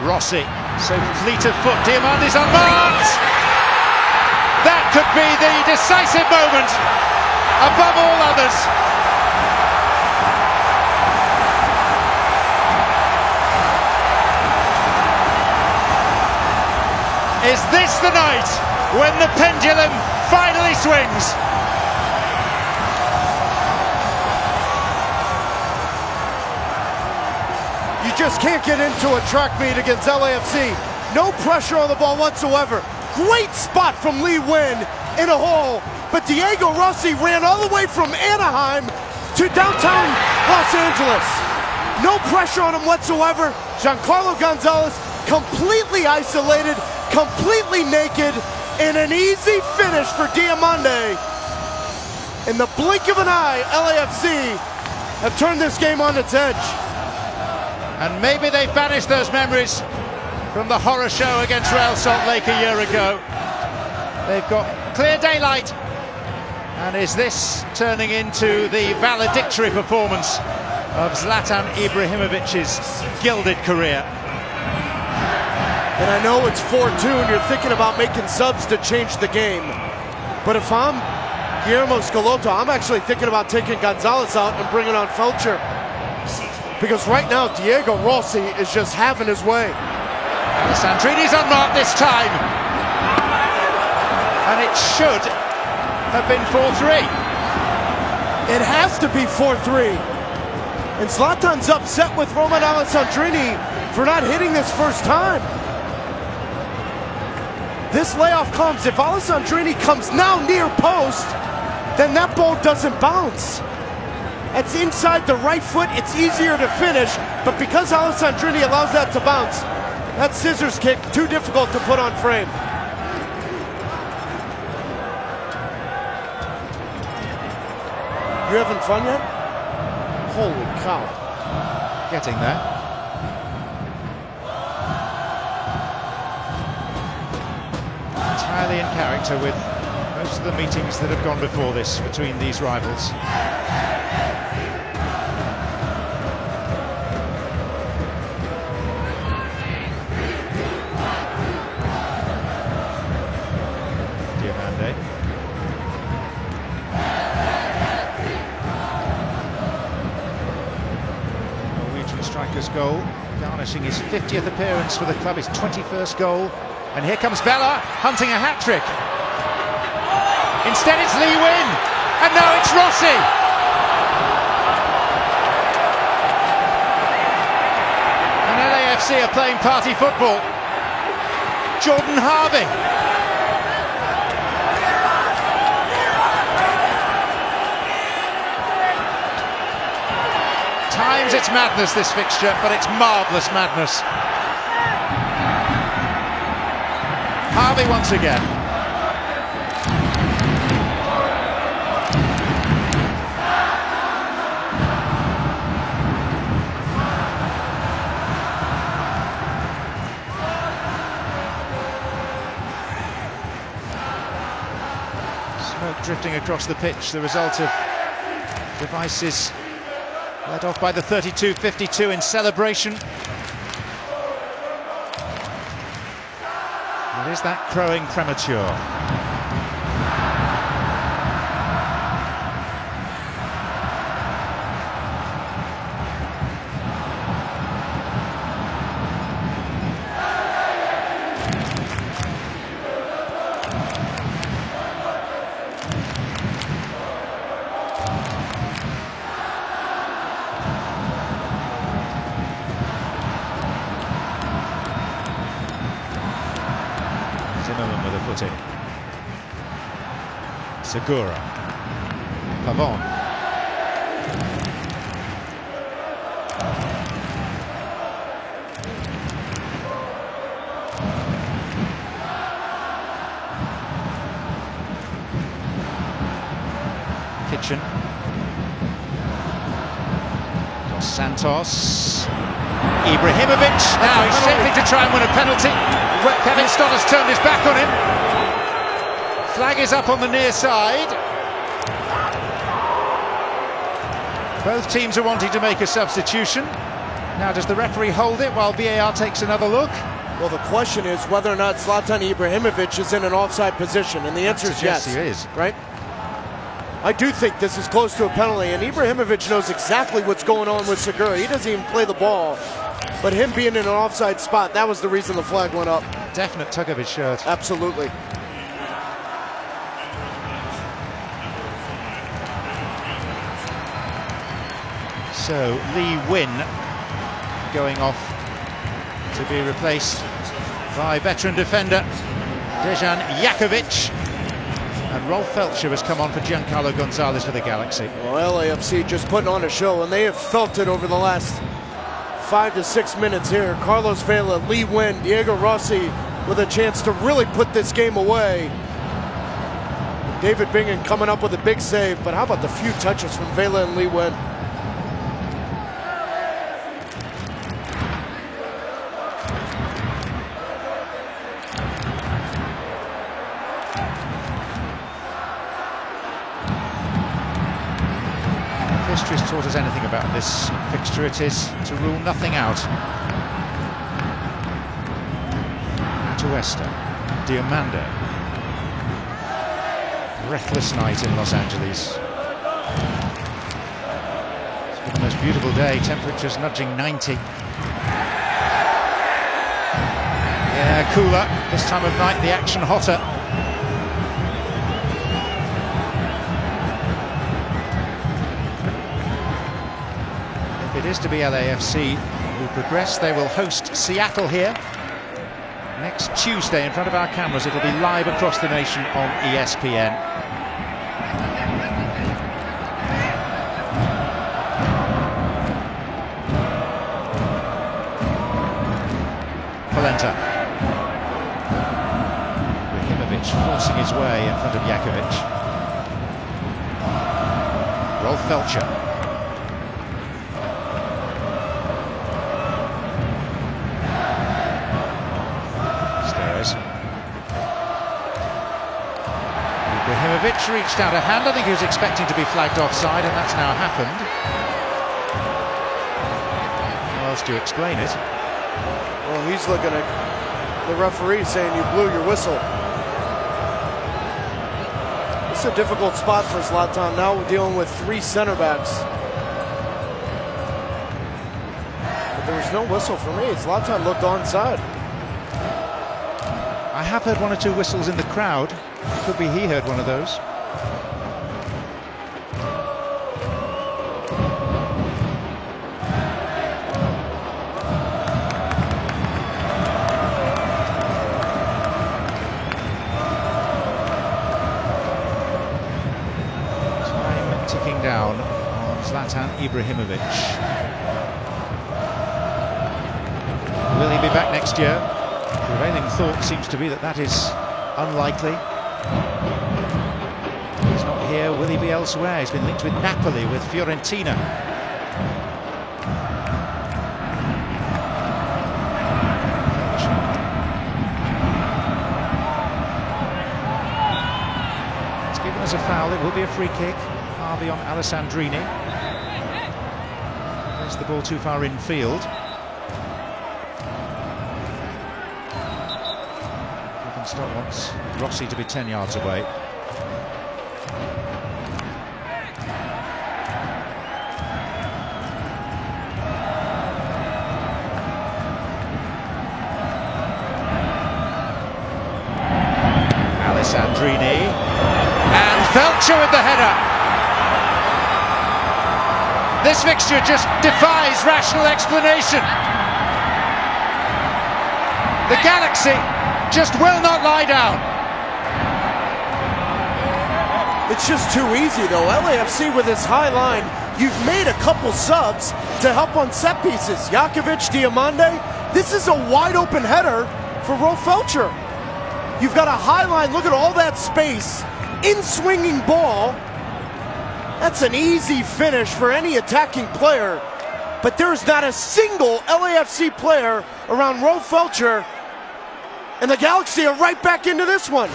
Rossi, so fleet of foot, Diomande's unmarked! That could be the decisive moment above all others. Is this the night when the pendulum finally swings? You just can't get into a track meet against LAFC. No pressure on the ball whatsoever. Great spot from Nguyen in a hole, but Diego Rossi ran all the way from Anaheim to downtown Los Angeles. No pressure on him whatsoever. Giancarlo González completely isolated, completely naked in an easy finish for Diomande. In the blink of an eye, LAFC have turned this game on its edge. And maybe they banished those memories from the horror show against Real Salt Lake a year ago. They've got clear daylight. And is this turning into the valedictory performance of Zlatan Ibrahimovic's gilded career? And I know it's 4-2 and you're thinking about making subs to change the game. But if I'm Guillermo Schelotto, I'm actually thinking about taking González out and bringing on Feltscher. Because right now, Diego Rossi is just having his way. Sandrini's unmarked this time. And it should have been 4-3. It has to be 4-3. And Zlatan's upset with Roman Alessandrini for not hitting this first time. This layoff comes, if Alessandrini comes now near post, then that ball doesn't bounce. It's inside the right foot, it's easier to finish, but because Alessandrini allows that to bounce, that scissors kick, too difficult to put on frame. You having fun yet? Holy cow. Getting there. Entirely in character with most of the meetings that have gone before this between these rivals. Diomande. Norwegian striker's goal, garnishing his 50th appearance for the club, his 21st goal. And here comes Vela, hunting a hat-trick. Instead it's Nguyen, and now it's Rossi. And LAFC are playing party football. Jordan Harvey. Times it's madness, this fixture, but it's marvellous madness. Harvey once again. Smoke drifting across the pitch, the result of devices led off by the 32-52 in celebration. It is that crowing premature. With a footing. Segura. Pavón. Kitchen. Santos. Ibrahimovic. Now he's shaping to try and win a penalty. Kevin Stott has turned his back on him. Flag is up on the near side. Both teams are wanting to make a substitution. Now does the referee hold it while VAR takes another look? Well, the question is whether or not Zlatan Ibrahimovic is in an offside position, and the answer is yes. He is. Right? I do think this is close to a penalty, and Ibrahimovic knows exactly what's going on with Segura. He doesn't even play the ball. But him being in an offside spot, that was the reason the flag went up. Definite tug of his shirt. Absolutely. So Nguyen going off to be replaced by veteran defender Dejan Jakovic. And Rolf Feltscher has come on for Giancarlo González for the Galaxy. Well, LAFC just putting on a show, and they have felt it over the last 5 to 6 minutes here. Carlos Vela, Nguyen, Diego Rossi, with a chance to really put this game away. David Bingham coming up with a big save, but how about the few touches from Vela and Nguyen? If history has taught us anything about this fixture, it is to rule nothing out. Atuesta, Diomande. Breathless night in Los Angeles. It's been the most beautiful day, temperatures nudging 90. Yeah, cooler. This time of night, the action hotter. If it is to be LAFC who progress, they will host Seattle here next Tuesday in front of our cameras. It'll be live across the nation on ESPN. Polenta. Ibrahimovic forcing his way in front of Ljetget. Rolf Feltscher. Steres. Ibrahimovic reached out a hand. I think he was expecting to be flagged offside, and that's now happened. How else do you explain it? Well, he's looking at the referee saying you blew your whistle. It's a difficult spot for Zlatan. Now we're dealing with 3 center backs. But there was no whistle for me. Zlatan looked onside. I have heard 1 or 2 whistles in the crowd. Could be he heard one of those. Down on Zlatan Ibrahimovic. Will he be back next year? Prevailing thought seems to be that that is unlikely. He's not here. Will he be elsewhere? He's been linked with Napoli, with Fiorentina. It's given as a foul. It will be a free kick. Harvey on Alessandrini. There's the ball too far infield. Stott wants Rossi to be 10 yards away. Alessandrini. And Feltscher with the header. This fixture just defies rational explanation. The Galaxy just will not lie down. It's just too easy, though. LAFC with this high line, you've made a couple subs to help on set pieces. Ljetget, Diomande. This is a wide open header for Rolf Feltscher. You've got a high line. Look at all that space. In swinging ball. That's an easy finish for any attacking player, but there's not a single LAFC player around Rolf Feltscher, and the Galaxy are right back into this one.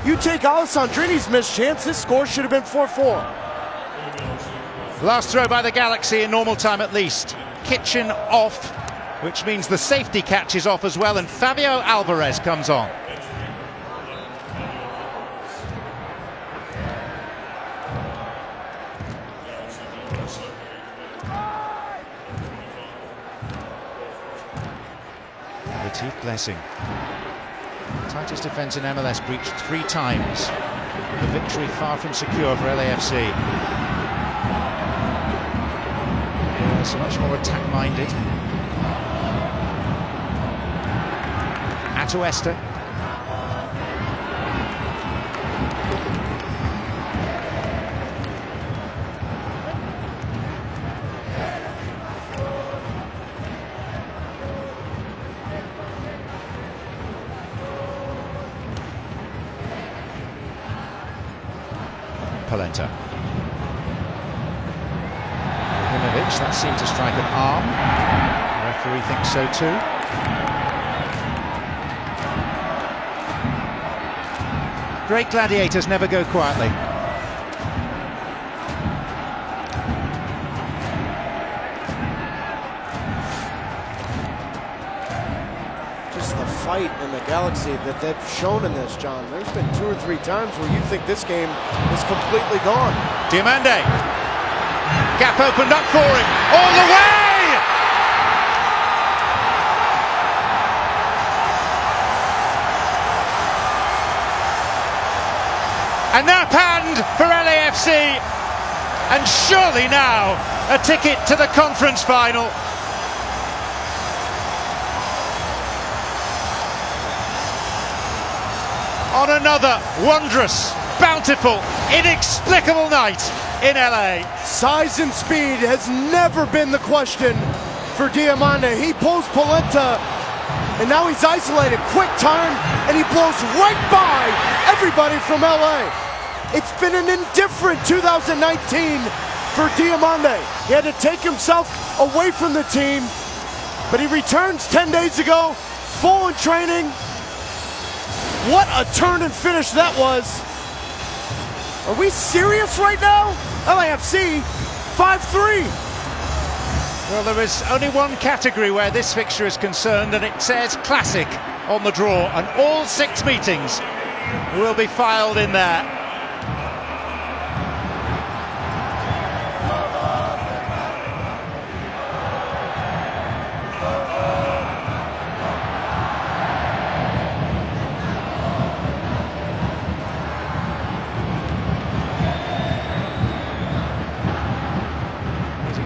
You take Alessandrini's missed chance, this score should have been 4-4. Last throw by the Galaxy in normal time at least. Kitchen off, which means the safety catch is off as well, and Fabio Alvarez comes on. Blessing. Tightest defence in MLS, breached 3 times. The victory far from secure for LAFC. So much more attack-minded. Atuesta. Polenta. Ibrahimovic, that seemed to strike an arm. The referee thinks so too. Great gladiators never go quietly. Just the fight in the Galaxy that they've shown in this, John. There's been 2 or 3 times where you think this game is completely gone. Diomande. Gap opened up for him. All the way! A nap hand for LAFC, and surely now a ticket to the conference final. On another wondrous, bountiful, inexplicable night in LA. Size and speed has never been the question for Diomande. He pulls Polenta, and now he's isolated. Quick turn, and he blows right by everybody from LA. It's been an indifferent 2019 for Diomande. He had to take himself away from the team, but he returns 10 days ago, full in training. What a turn and finish that was. Are we serious right now? LAFC 5-3. Well, there is only one category where this fixture is concerned, and it says classic on the draw, and all 6 meetings will be filed in there.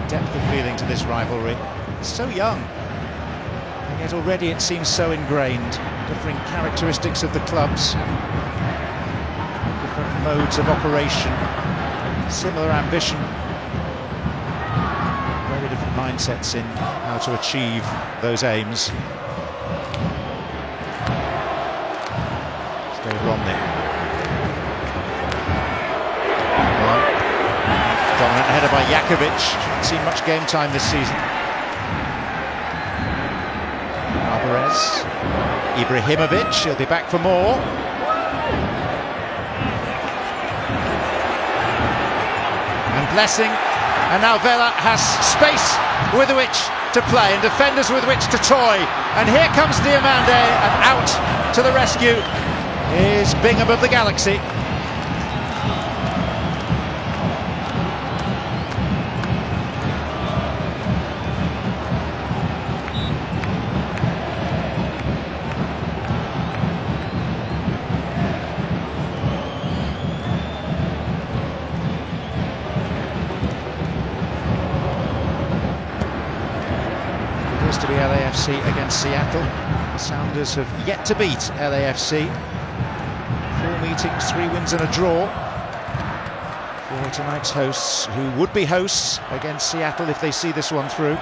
Depth of feeling to this rivalry. It's so young, and yet already it seems so ingrained. Differing characteristics of the clubs, different modes of operation, similar ambition, very different mindsets in how to achieve those aims. Let's go with Romney. Dominant header by Jakovic. Hasn't seen much game time this season. Barros. Ibrahimovic, he'll be back for more. And Blessing. And now Vela has space with which to play and defenders with which to toy. And here comes Diomande, and out to the rescue is Bingham of the Galaxy. To be LAFC against Seattle. The Sounders have yet to beat LAFC. 4 meetings, 3 wins and a draw for tonight's hosts, who would be hosts against Seattle if they see this one through.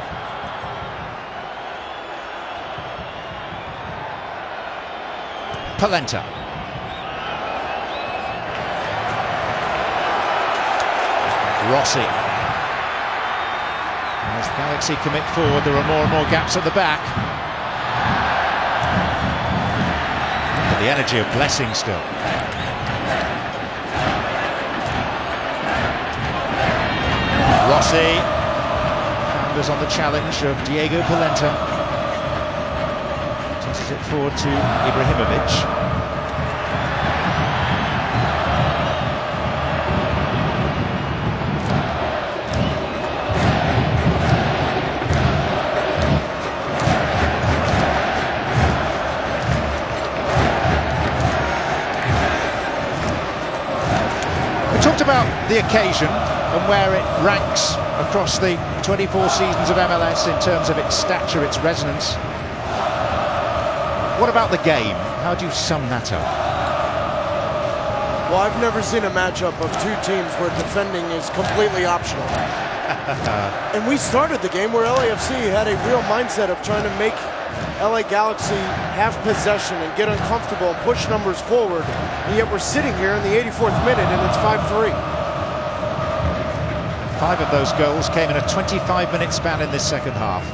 Polenta. Rossi. As the Galaxy commit forward, there are more and more gaps at the back. But the energy of Blessing still. Rossi. Founders on the challenge of Diego Polenta. Tosses it forward to Ibrahimovic. Talked about the occasion and where it ranks across the 24 seasons of MLS in terms of its stature, its resonance. What about the game? How do you sum that up? Well, I've never seen a matchup of 2 teams where defending is completely optional. And we started the game where LAFC had a real mindset of trying to make LA Galaxy have possession and get uncomfortable and push numbers forward, and yet we're sitting here in the 84th minute and it's 5-3. 5 of those goals came in a 25-minute span in this second half.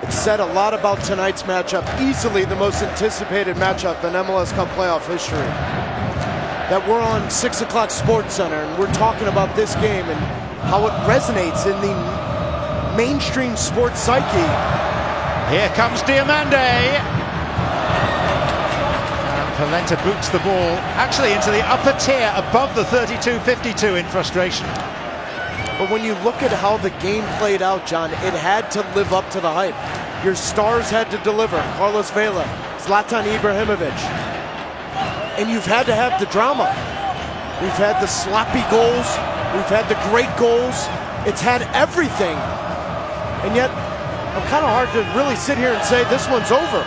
It said a lot about tonight's matchup. Easily the most anticipated matchup in MLS Cup playoff history. That we're on 6 o'clock Sports Center and we're talking about this game and how it resonates in the mainstream sports psyche. Here comes Diomande. And Polenta boots the ball actually into the upper tier above the 32-52 in frustration. But when you look at how the game played out, John, it had to live up to the hype. Your stars had to deliver. Carlos Vela, Zlatan Ibrahimovic. And you've had to have the drama. We've had the sloppy goals. We've had the great goals. It's had everything. And yet, I'm kind of hard to really sit here and say this one's over.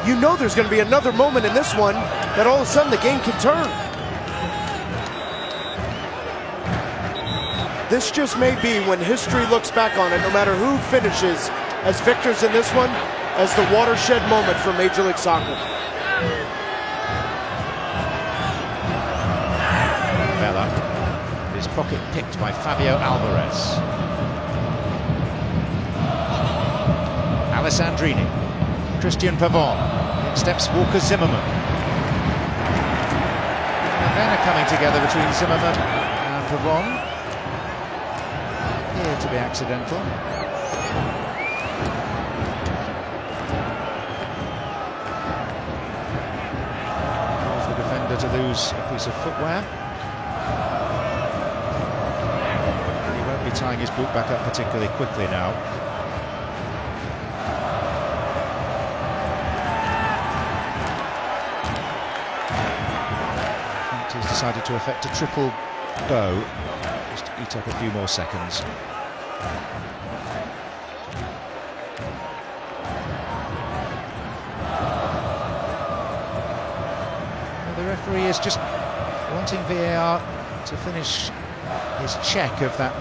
You know there's going to be another moment in this one that all of a sudden the game can turn. This just may be, when history looks back on it, no matter who finishes as victors in this one, as the watershed moment for Major League Soccer. Vela, his pocket picked by Fabio Alvarez. Alessandrini, Cristian Pavon, in steps Walker Zimmerman. And then a coming together between Zimmerman and Pavon. Here to be accidental. Calls the defender to lose a piece of footwear. He won't be tying his boot back up particularly quickly now. He's decided to effect a triple bow, just to eat up a few more seconds. Well, the referee is just wanting VAR to finish his check of that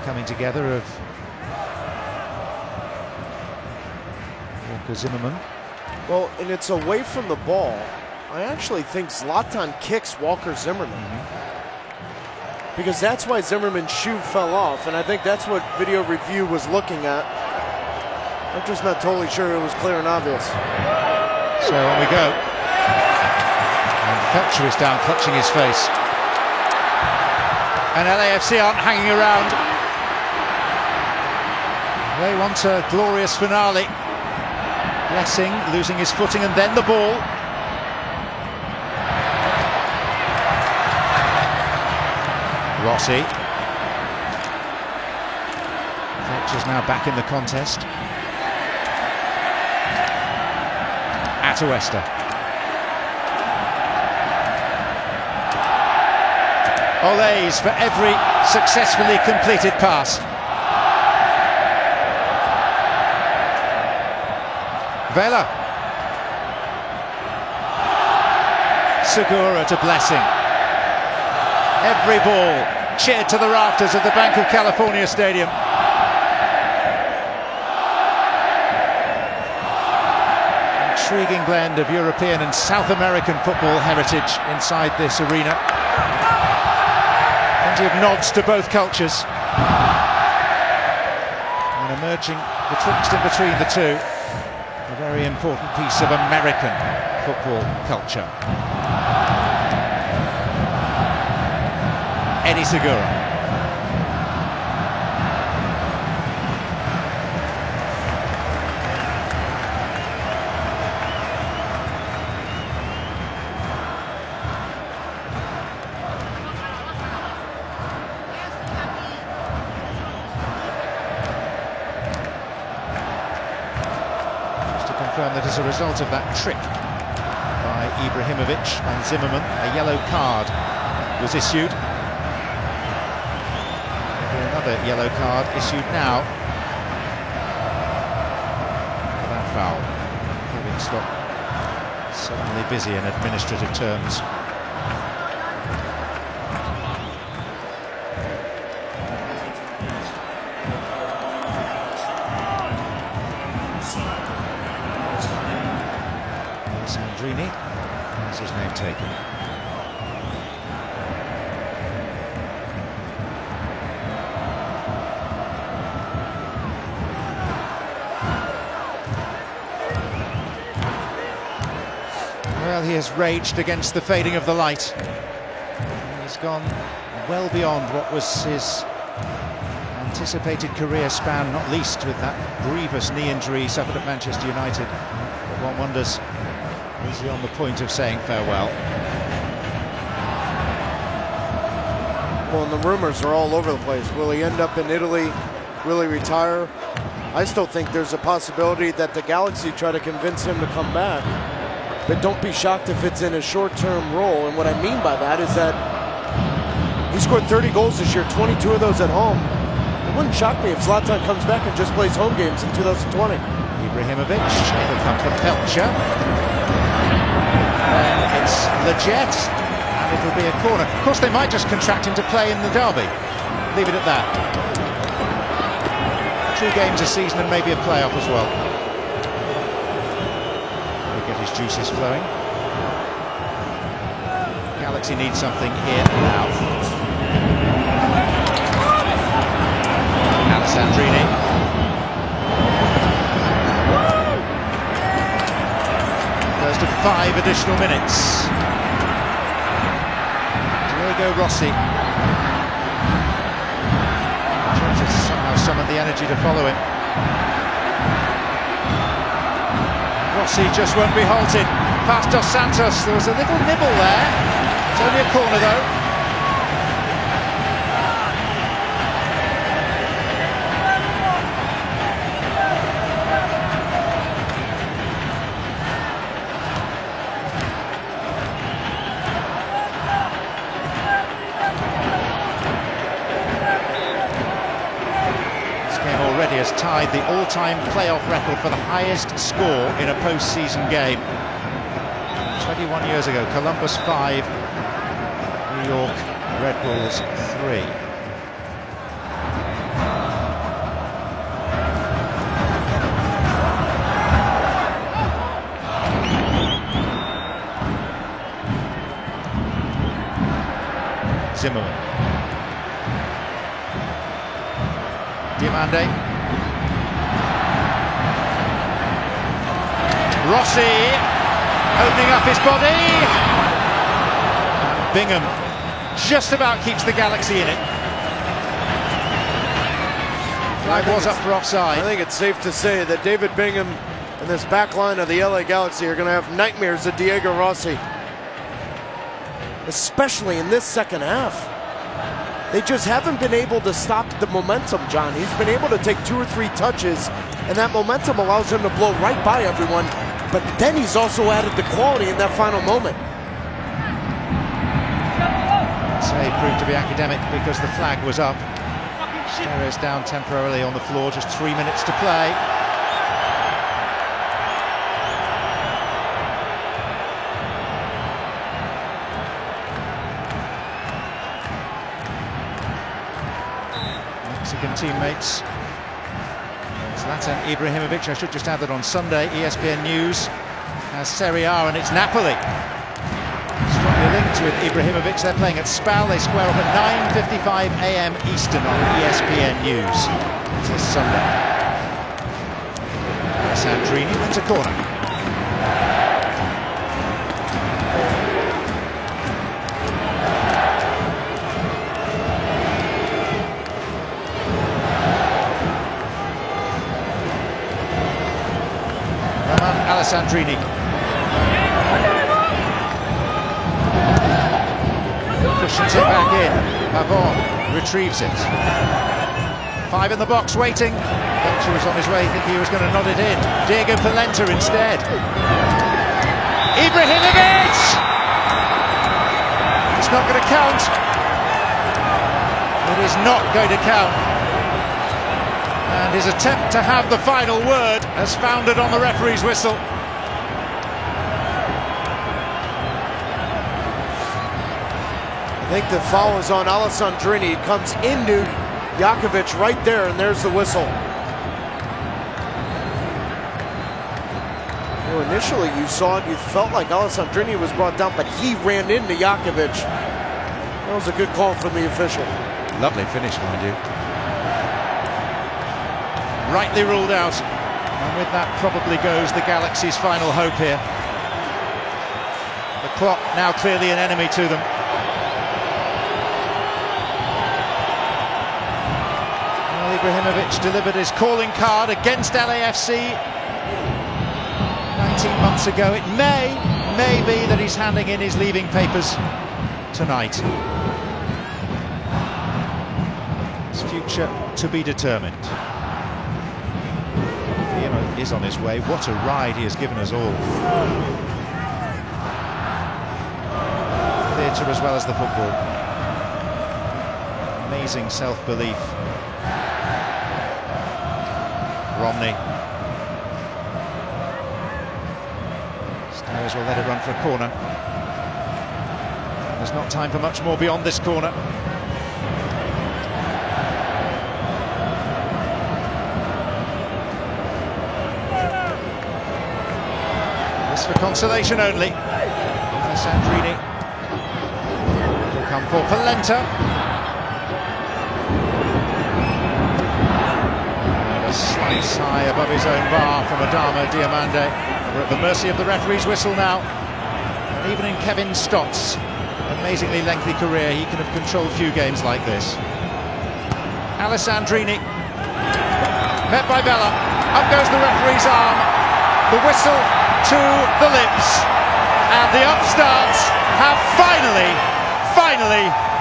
coming together of Walker Zimmerman. Well, and it's away from the ball. I actually think Zlatan kicks Walker Zimmerman. Because that's why Zimmerman's shoe fell off, and I think that's what video review was looking at. I'm just not totally sure it was clear and obvious. So on we go. And Feltscher is down, clutching his face. And LAFC aren't hanging around. They want a glorious finale. Blessing losing his footing and then the ball. Rossi. Feltscher's now back in the contest. Atuesta. Olays for every successfully completed pass. Vela. Segura to Blessing. Every ball cheered to the rafters of the Banc of California Stadium. Intriguing blend of European and South American football heritage inside this arena. Plenty of nods to both cultures. And emerging betwixt and between the two, a very important piece of American football culture. Eddie Segura. Just to confirm that as a result of that trick by Ibrahimovic and Zimmerman, a yellow card was issued. Another yellow card issued now for that foul. Having Stott suddenly busy in administrative terms. Alessandrini has his name taken. Well, he has raged against the fading of the light. He's gone well beyond what was his anticipated career span, not least with that grievous knee injury he suffered at Manchester United. But one wonders, is he on the point of saying farewell? Well, and the rumors are all over the place. Will he end up in Italy? Will he retire? I still think there's a possibility that the Galaxy try to convince him to come back. But don't be shocked if it's in a short-term role. And what I mean by that is that he scored 30 goals this year, 22 of those at home. It wouldn't shock me if Zlatan comes back and just plays home games in 2020. Ibrahimovic will come for Feltscher. It's Lletget, and it'll be a corner. Of course, they might just contract him to play in the derby. Leave it at that. 2 games a season and maybe a playoff as well. Get his juices flowing. Galaxy needs something here now. Alessandrini. Goes to 5 additional minutes. Rossi. Trying to somehow summon the energy to follow him. Rossi just won't be halted. Past Dos Santos. There was a little nibble there. It's only a corner though. Has tied the all-time playoff record for the highest score in a post-season game. 21 years ago, Columbus 5, New York Red Bulls 3. Zimmerman. Diomande. Rossi opening up his body, and Bingham just about keeps the Galaxy in it. Flag was up for offside. I think it's safe to say that David Bingham and this back line of the LA Galaxy are going to have nightmares of Diego Rossi, especially in this second half. They just haven't been able to stop the momentum, John. He's been able to take 2 or 3 touches, and that momentum allows him to blow right by everyone. But then he's also added the quality in that final moment. Say proved to be academic because the flag was up. Steres down temporarily on the floor, just 3 minutes to play. Mexican teammates. Zlatan Ibrahimovic, I should just add that on Sunday, ESPN News has Serie A and it's Napoli. Strongly linked with Ibrahimovic. They're playing at Spal. They square up at 9:55 AM Eastern on ESPN News. It's this Sunday. Alessandrini wins a corner. Alessandrini. Pushes it back in. Pavón retrieves it. 5 in the box waiting. Feltscher was on his way, thinking he was going to nod it in. Diego Polenta instead. Ibrahimovic! It's not going to count. It is not going to count. And his attempt to have the final word has foundered on the referee's whistle. I think the foul is on Alessandrini. It comes into Jakovic right there, and there's the whistle. Well, initially you saw it, you felt like Alessandrini was brought down, but he ran into Jakovic. That was a good call from the official. Lovely finish, mind you. Rightly ruled out. And with that probably goes the Galaxy's final hope here. The clock now clearly an enemy to them. Well, Ibrahimovic delivered his calling card against LAFC 19 months ago. It may be that he's handing in his leaving papers tonight. His future to be determined. Guillermo is on his way. What a ride he has given us all. Theatre as well as the football. Amazing self-belief. Romney. Steres will let it run for a corner. There's not time for much more beyond this corner. This for consolation only. Alessandrini will come for Polenta. And a slice high above his own bar from Adama. Diomande. We're at the mercy of the referee's whistle now. And even in Kevin Stott's amazingly lengthy career, he can have controlled few games like this. Alessandrini, met by Vela. Up goes the referee's arm. The whistle to the lips. And the upstarts have finally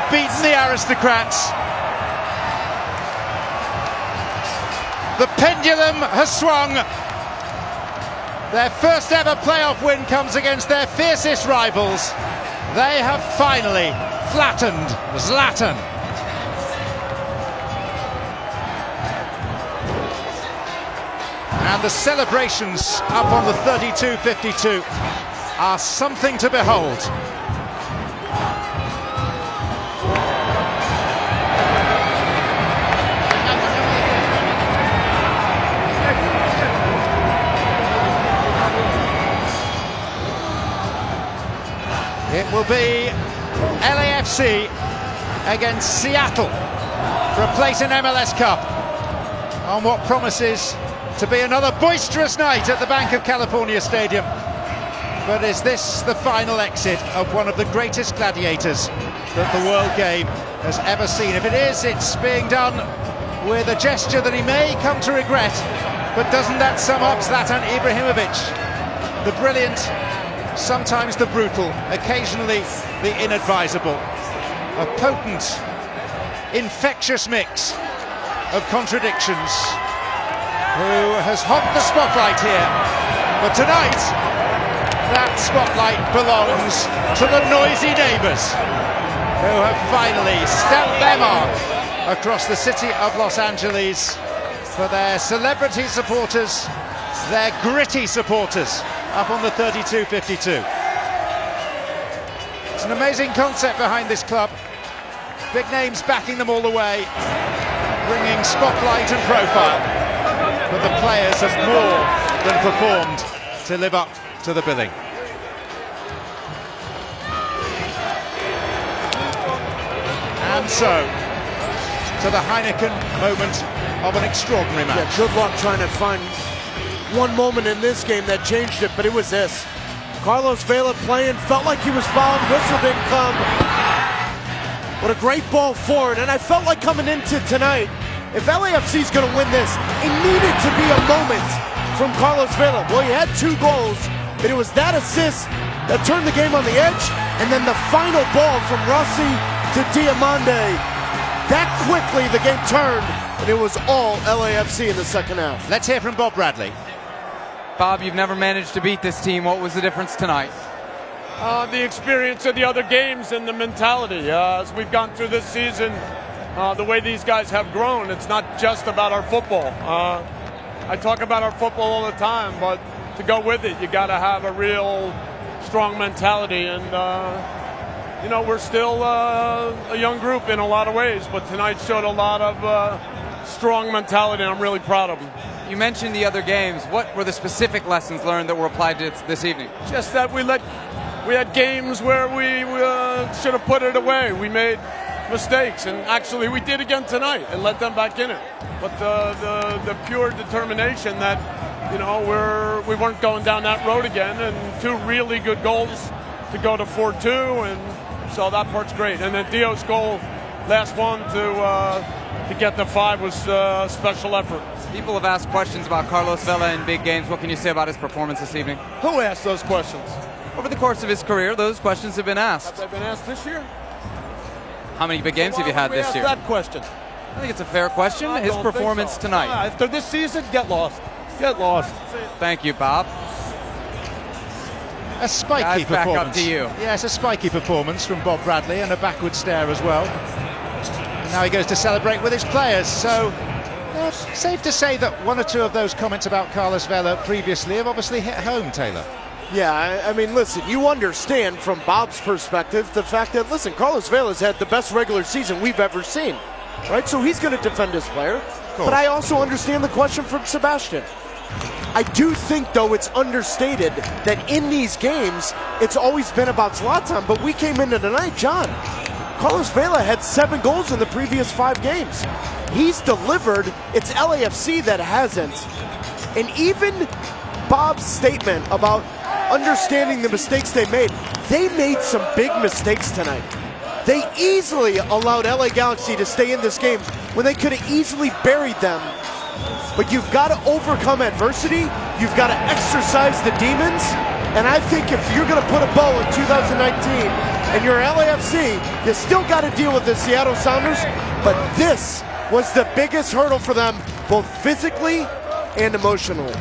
beaten the aristocrats. The pendulum has swung. Their first ever playoff win comes against their fiercest rivals. They have finally flattened Zlatan. And the celebrations up on the 32-52 are something to behold. It will be LAFC against Seattle for a place in MLS Cup on what promises to be another boisterous night at the Banc of California Stadium. But is this the final exit of one of the greatest gladiators that the world game has ever seen? If it is, it's being done with a gesture that he may come to regret. But doesn't that sum up Zlatan Ibrahimovic? The brilliant, sometimes the brutal, occasionally the inadvisable. A potent, infectious mix of contradictions. Who has hogged the spotlight here. But tonight, that spotlight belongs to the noisy neighbours who have finally stamped their mark across the city of Los Angeles for their celebrity supporters, their gritty supporters up on the 32-52. It's an amazing concept behind this club. Big names backing them all the way, bringing spotlight and profile. But the players have more than performed to live up to the billing. And so, to the Heineken moment of an extraordinary match. Yeah, good luck trying to find one moment in this game that changed it, but it was this. Carlos Vela playing, felt like he was fouled, whistle didn't come. What a great ball forward, and I felt like coming into tonight, if LAFC is going to win this, it needed to be a moment from Carlos Vela. Well, he had 2 goals, but it was that assist that turned the game on the edge, and then the final ball from Rossi to Diomande. That quickly the game turned, and it was all LAFC in the second half. Let's hear from Bob Bradley. Bob, you've never managed to beat this team. What was the difference tonight? The experience of the other games and the mentality. As we've gone through this season, the way these guys have grown, it's not just about our football. I talk about our football all the time, but to go with it, you got to have a real strong mentality. And, you know, we're still a young group in a lot of ways, but tonight showed a lot of strong mentality, and I'm really proud of them. You mentioned the other games. What were the specific lessons learned that were applied to this evening? Just that we had games where we should have put it away. We made mistakes, and actually we did again tonight and let them back in it. But the pure determination that, you know, we weren't going down that road again, and 2 really good goals to go to 4-2, and so that part's great. And then Dio's goal, last one to get the 5 was a special effort. People have asked questions about Carlos Vela in big games. What can you say about his performance this evening? Who asked those questions? Over the course of his career, those questions have been asked. Have they been asked this year? How many big games have you had this year? That question. I think it's a fair question. His performance tonight. After this season, get lost. Get lost. Thank you, Bob. A spiky Guys, performance. back up to you. Yes, a spiky performance from Bob Bradley and a backward stare as well. And now he goes to celebrate with his players. So, safe to say that 1 or 2 of those comments about Carlos Vela previously have obviously hit home, Taylor. Yeah, I mean, listen, you understand from Bob's perspective the fact that, listen, Carlos Vela's had the best regular season we've ever seen, right? So he's going to defend his player. But I also understand the question from Sebastian. I do think, though, it's understated that in these games, it's always been about Zlatan, but we came into tonight, John. Carlos Vela had 7 goals in the previous 5 games. He's delivered. It's LAFC that hasn't. And even Bob's statement about understanding the mistakes they made some big mistakes tonight. They easily allowed LA Galaxy to stay in this game when they could have easily buried them. But you've got to overcome adversity. You've got to exercise the demons. And I think if you're going to put a bow in 2019 and you're LAFC, you still got to deal with the Seattle Sounders. But this was the biggest hurdle for them, both physically and emotionally.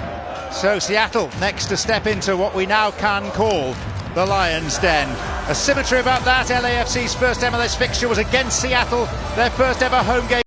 So Seattle next to step into what we now can call the Lions' Den. A symmetry about that. LAFC's first MLS fixture was against Seattle, their first ever home game.